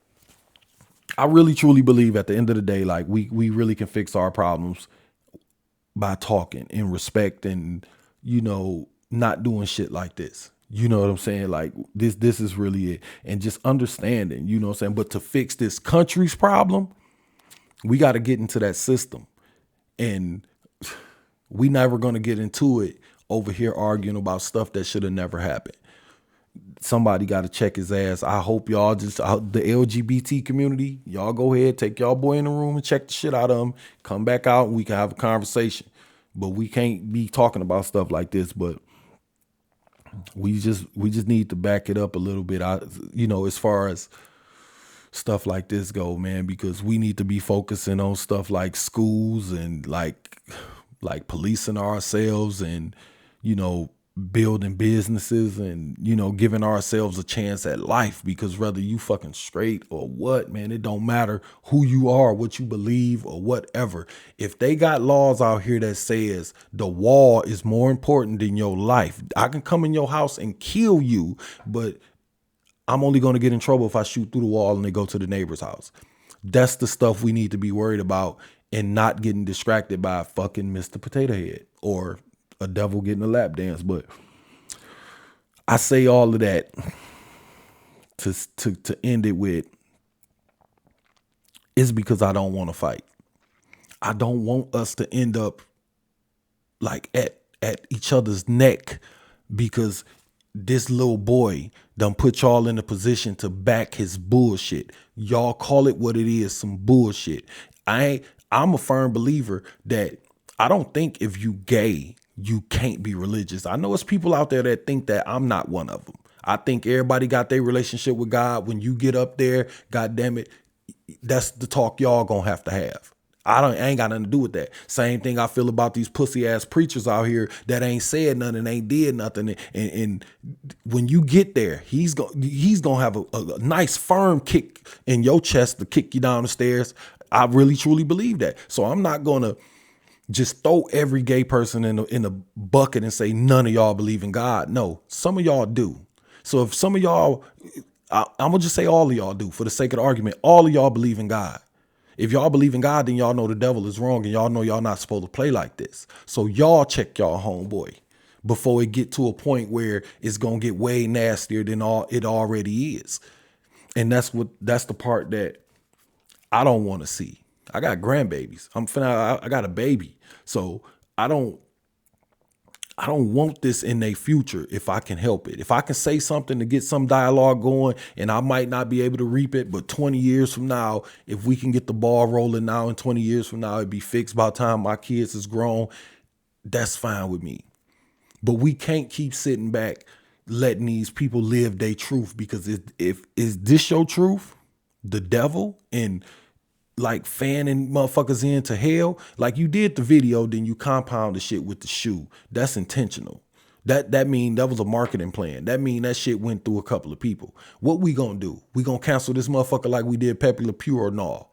I really truly believe at the end of the day, like we really can fix our problems by talking and respect and, you know, not doing shit like this. You know what I'm saying? Like this is really it. And just understanding, you know what I'm saying? But to fix this country's problem, we got to get into that system. And we never going to get into it over here arguing about stuff that should have never happened. Somebody got to check his ass. I hope y'all the LGBT community, y'all go ahead, take y'all boy in the room and check the shit out of him. Come back out and we can have a conversation. But we can't be talking about stuff like this. But we just need to back it up a little bit. As far as stuff like this go, man, because we need to be focusing on stuff like schools and like policing ourselves and, you know, building businesses and, you know, giving ourselves a chance at life. Because whether you fucking straight or what, man, it don't matter who you are, what you believe or whatever. If they got laws out here that says the wall is more important than your life, I can come in your house and kill you, but I'm only going to get in trouble if I shoot through the wall and they go to the neighbor's house. That's the stuff we need to be worried about and not getting distracted by fucking Mr. Potato Head or a devil getting a lap dance. But I say all of that to end it with, is because I don't want to fight. I don't want us to end up like at each other's neck because this little boy done put y'all in a position to back his bullshit. Y'all call it what it is, some bullshit. I'm a firm believer that I don't think if you gay, you can't be religious. I know it's people out there that think that. I'm not one of them. I think everybody got their relationship with God. When you get up there, God damn it, that's the talk y'all gonna have to have. I ain't got nothing to do with that. Same thing I feel about these pussy ass preachers out here that ain't said nothing, ain't did nothing. And when you get there, he's gonna have a nice firm kick in your chest to kick you down the stairs. I really truly believe that. So I'm not gonna just throw every gay person in a bucket and say none of y'all believe in God. No, some of y'all do. So if some of y'all, I'm gonna just say all of y'all do for the sake of the argument. All of y'all believe in God. If y'all believe in God, then y'all know the devil is wrong and y'all know y'all not supposed to play like this. So y'all check y'all homeboy before it get to a point where it's going to get way nastier than it already is. And that's the part that I don't want to see. I got grandbabies. I got a baby. So I don't want this in their future if I can help it. If I can say something to get some dialogue going, and I might not be able to reap it, but 20 years from now, if we can get the ball rolling now and 20 years from now, it'd be fixed by the time my kids is grown, that's fine with me. But we can't keep sitting back letting these people live their truth, because if is this your truth, the devil, and like fanning motherfuckers into hell, like you did the video, then you compound the shit with the shoe. That's intentional. That mean that was a marketing plan. That mean that shit went through a couple of people. What we gonna do? We gonna cancel this motherfucker like we did Pepe Le Pew or no?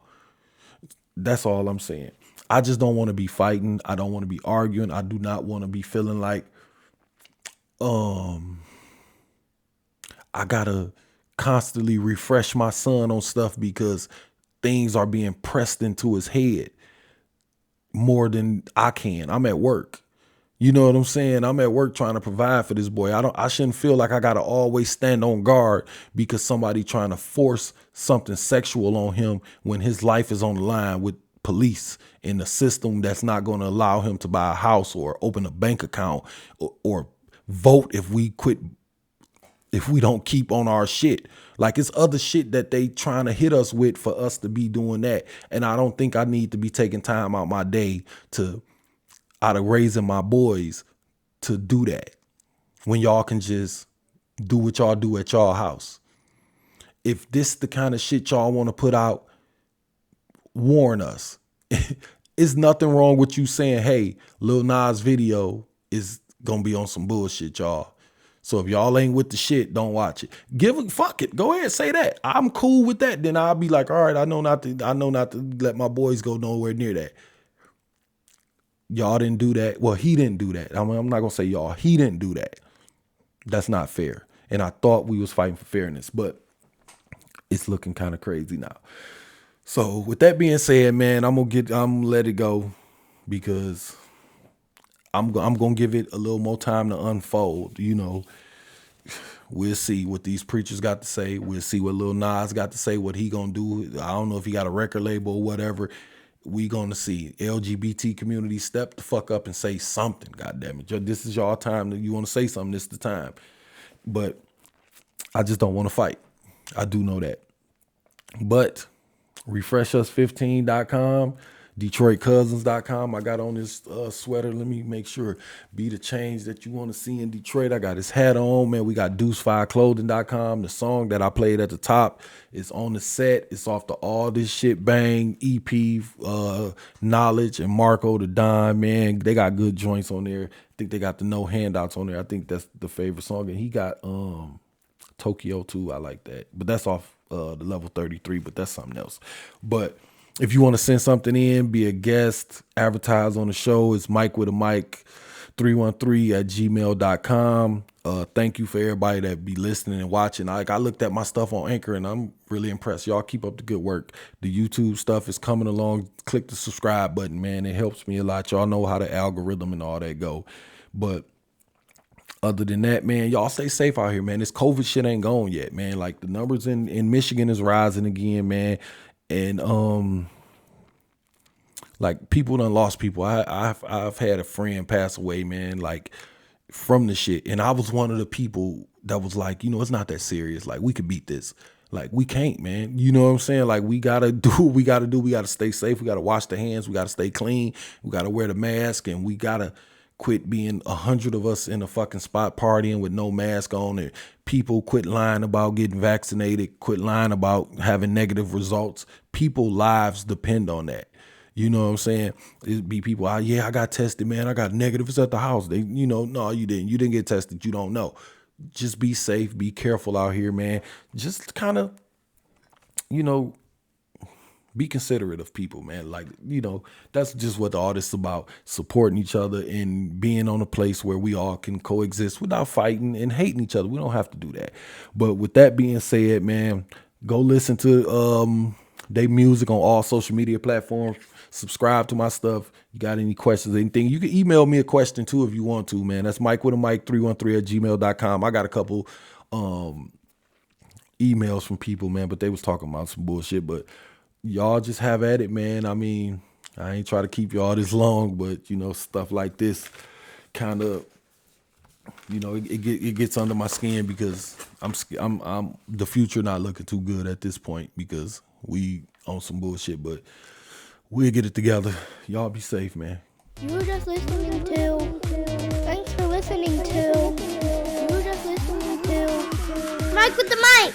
That's all I'm saying. I just don't want to be fighting. I don't want to be arguing. I do not want to be feeling like I gotta constantly refresh my son on stuff because things are being pressed into his head more than I can. I'm at work. You know what I'm saying? I'm at work trying to provide for this boy. I shouldn't feel like I got to always stand on guard because somebody trying to force something sexual on him when his life is on the line with police in a system that's not going to allow him to buy a house or open a bank account or vote if we don't keep on our shit. Like, it's other shit that they trying to hit us with for us to be doing that. And I don't think I need to be taking time out my day out of raising my boys to do that when y'all can just do what y'all do at y'all house. If this the kind of shit y'all want to put out, warn us. It's nothing wrong with you saying, hey, Lil Nas video is gonna be on some bullshit, y'all. So if y'all ain't with the shit, don't watch it. Fuck it. Go ahead, say that. I'm cool with that. Then I'll be like, all right, I know not to let my boys go nowhere near that. Y'all didn't do that. Well, he didn't do that. I'm not gonna say y'all. He didn't do that. That's not fair. And I thought we was fighting for fairness, but it's looking kind of crazy now. So with that being said, man, I'm gonna let it go because I'm gonna give it a little more time to unfold. You know, we'll see what these preachers got to say. We'll see what Lil Nas got to say, what he gonna do. I don't know if he got a record label or whatever. We gonna see. LGBT community, step the fuck up and say something. God damn it, this is y'all time. You want to say something? This is the time. But I just don't want to fight. I do know that. But refreshus15.com. DetroitCousins.com. I got on this sweater. Let me make sure. Be the change that you want to see in Detroit. I got his hat on, man. We got Deuce5Clothing.com. The song that I played at the top is on the set. It's off the All This Shit Bang EP, Nolaj and Marco the Don, man. They got good joints on there. I think they got the No Handouts on there. I think that's the favorite song. And he got Tokyo too. I like that. But that's off the Level 33, but that's something else. But if you want to send something in, be a guest, advertise on the show, it's Mike with a Mic 313@gmail.com. Thank you for everybody that be listening and watching. I looked at my stuff on Anchor and I'm really impressed. Y'all keep up the good work. The YouTube stuff is coming along. Click the subscribe button, man. It helps me a lot. Y'all know how the algorithm and all that go. But other than that, man, y'all stay safe out here, man. This COVID shit ain't gone yet, man. Like, the numbers in Michigan is rising again, man. And like, people done lost people. I've had a friend pass away, man, like, from the shit. And I was one of the people that was like, you know, it's not that serious. Like, we could beat this. Like, we can't, man. You know what I'm saying? Like, we gotta do what we gotta do. We gotta stay safe. We gotta wash the hands. We gotta stay clean. We gotta wear the mask, and we gotta quit being 100 of us in a fucking spot partying with no mask on. And people quit lying about getting vaccinated, quit lying about having negative results. People's lives depend on that. You know what I'm saying? It'd be people, I got tested, man. I got negative. It's at the house. They, no, you didn't. You didn't get tested. You don't know. Just be safe. Be careful out here, man. Just kind of, be considerate of people, man. Like, that's just what the artist's about, supporting each other and being on a place where we all can coexist without fighting and hating each other. We don't have to do that. But with that being said, man, go listen to they music on all social media platforms. Subscribe to my stuff. You got any questions, anything, you can email me a question too if you want to, man. That's Mike with a Mike 313@gmail.com. I got a couple emails from people, man, but they was talking about some bullshit. But y'all just have at it, man. I mean, I ain't try to keep y'all this long, but stuff like this kind of, it gets under my skin because I'm the future not looking too good at this point because we on some bullshit, but we'll get it together. Y'all be safe, man. You were just listening to. Thanks for listening to. You were just listening to. Mike with the mic.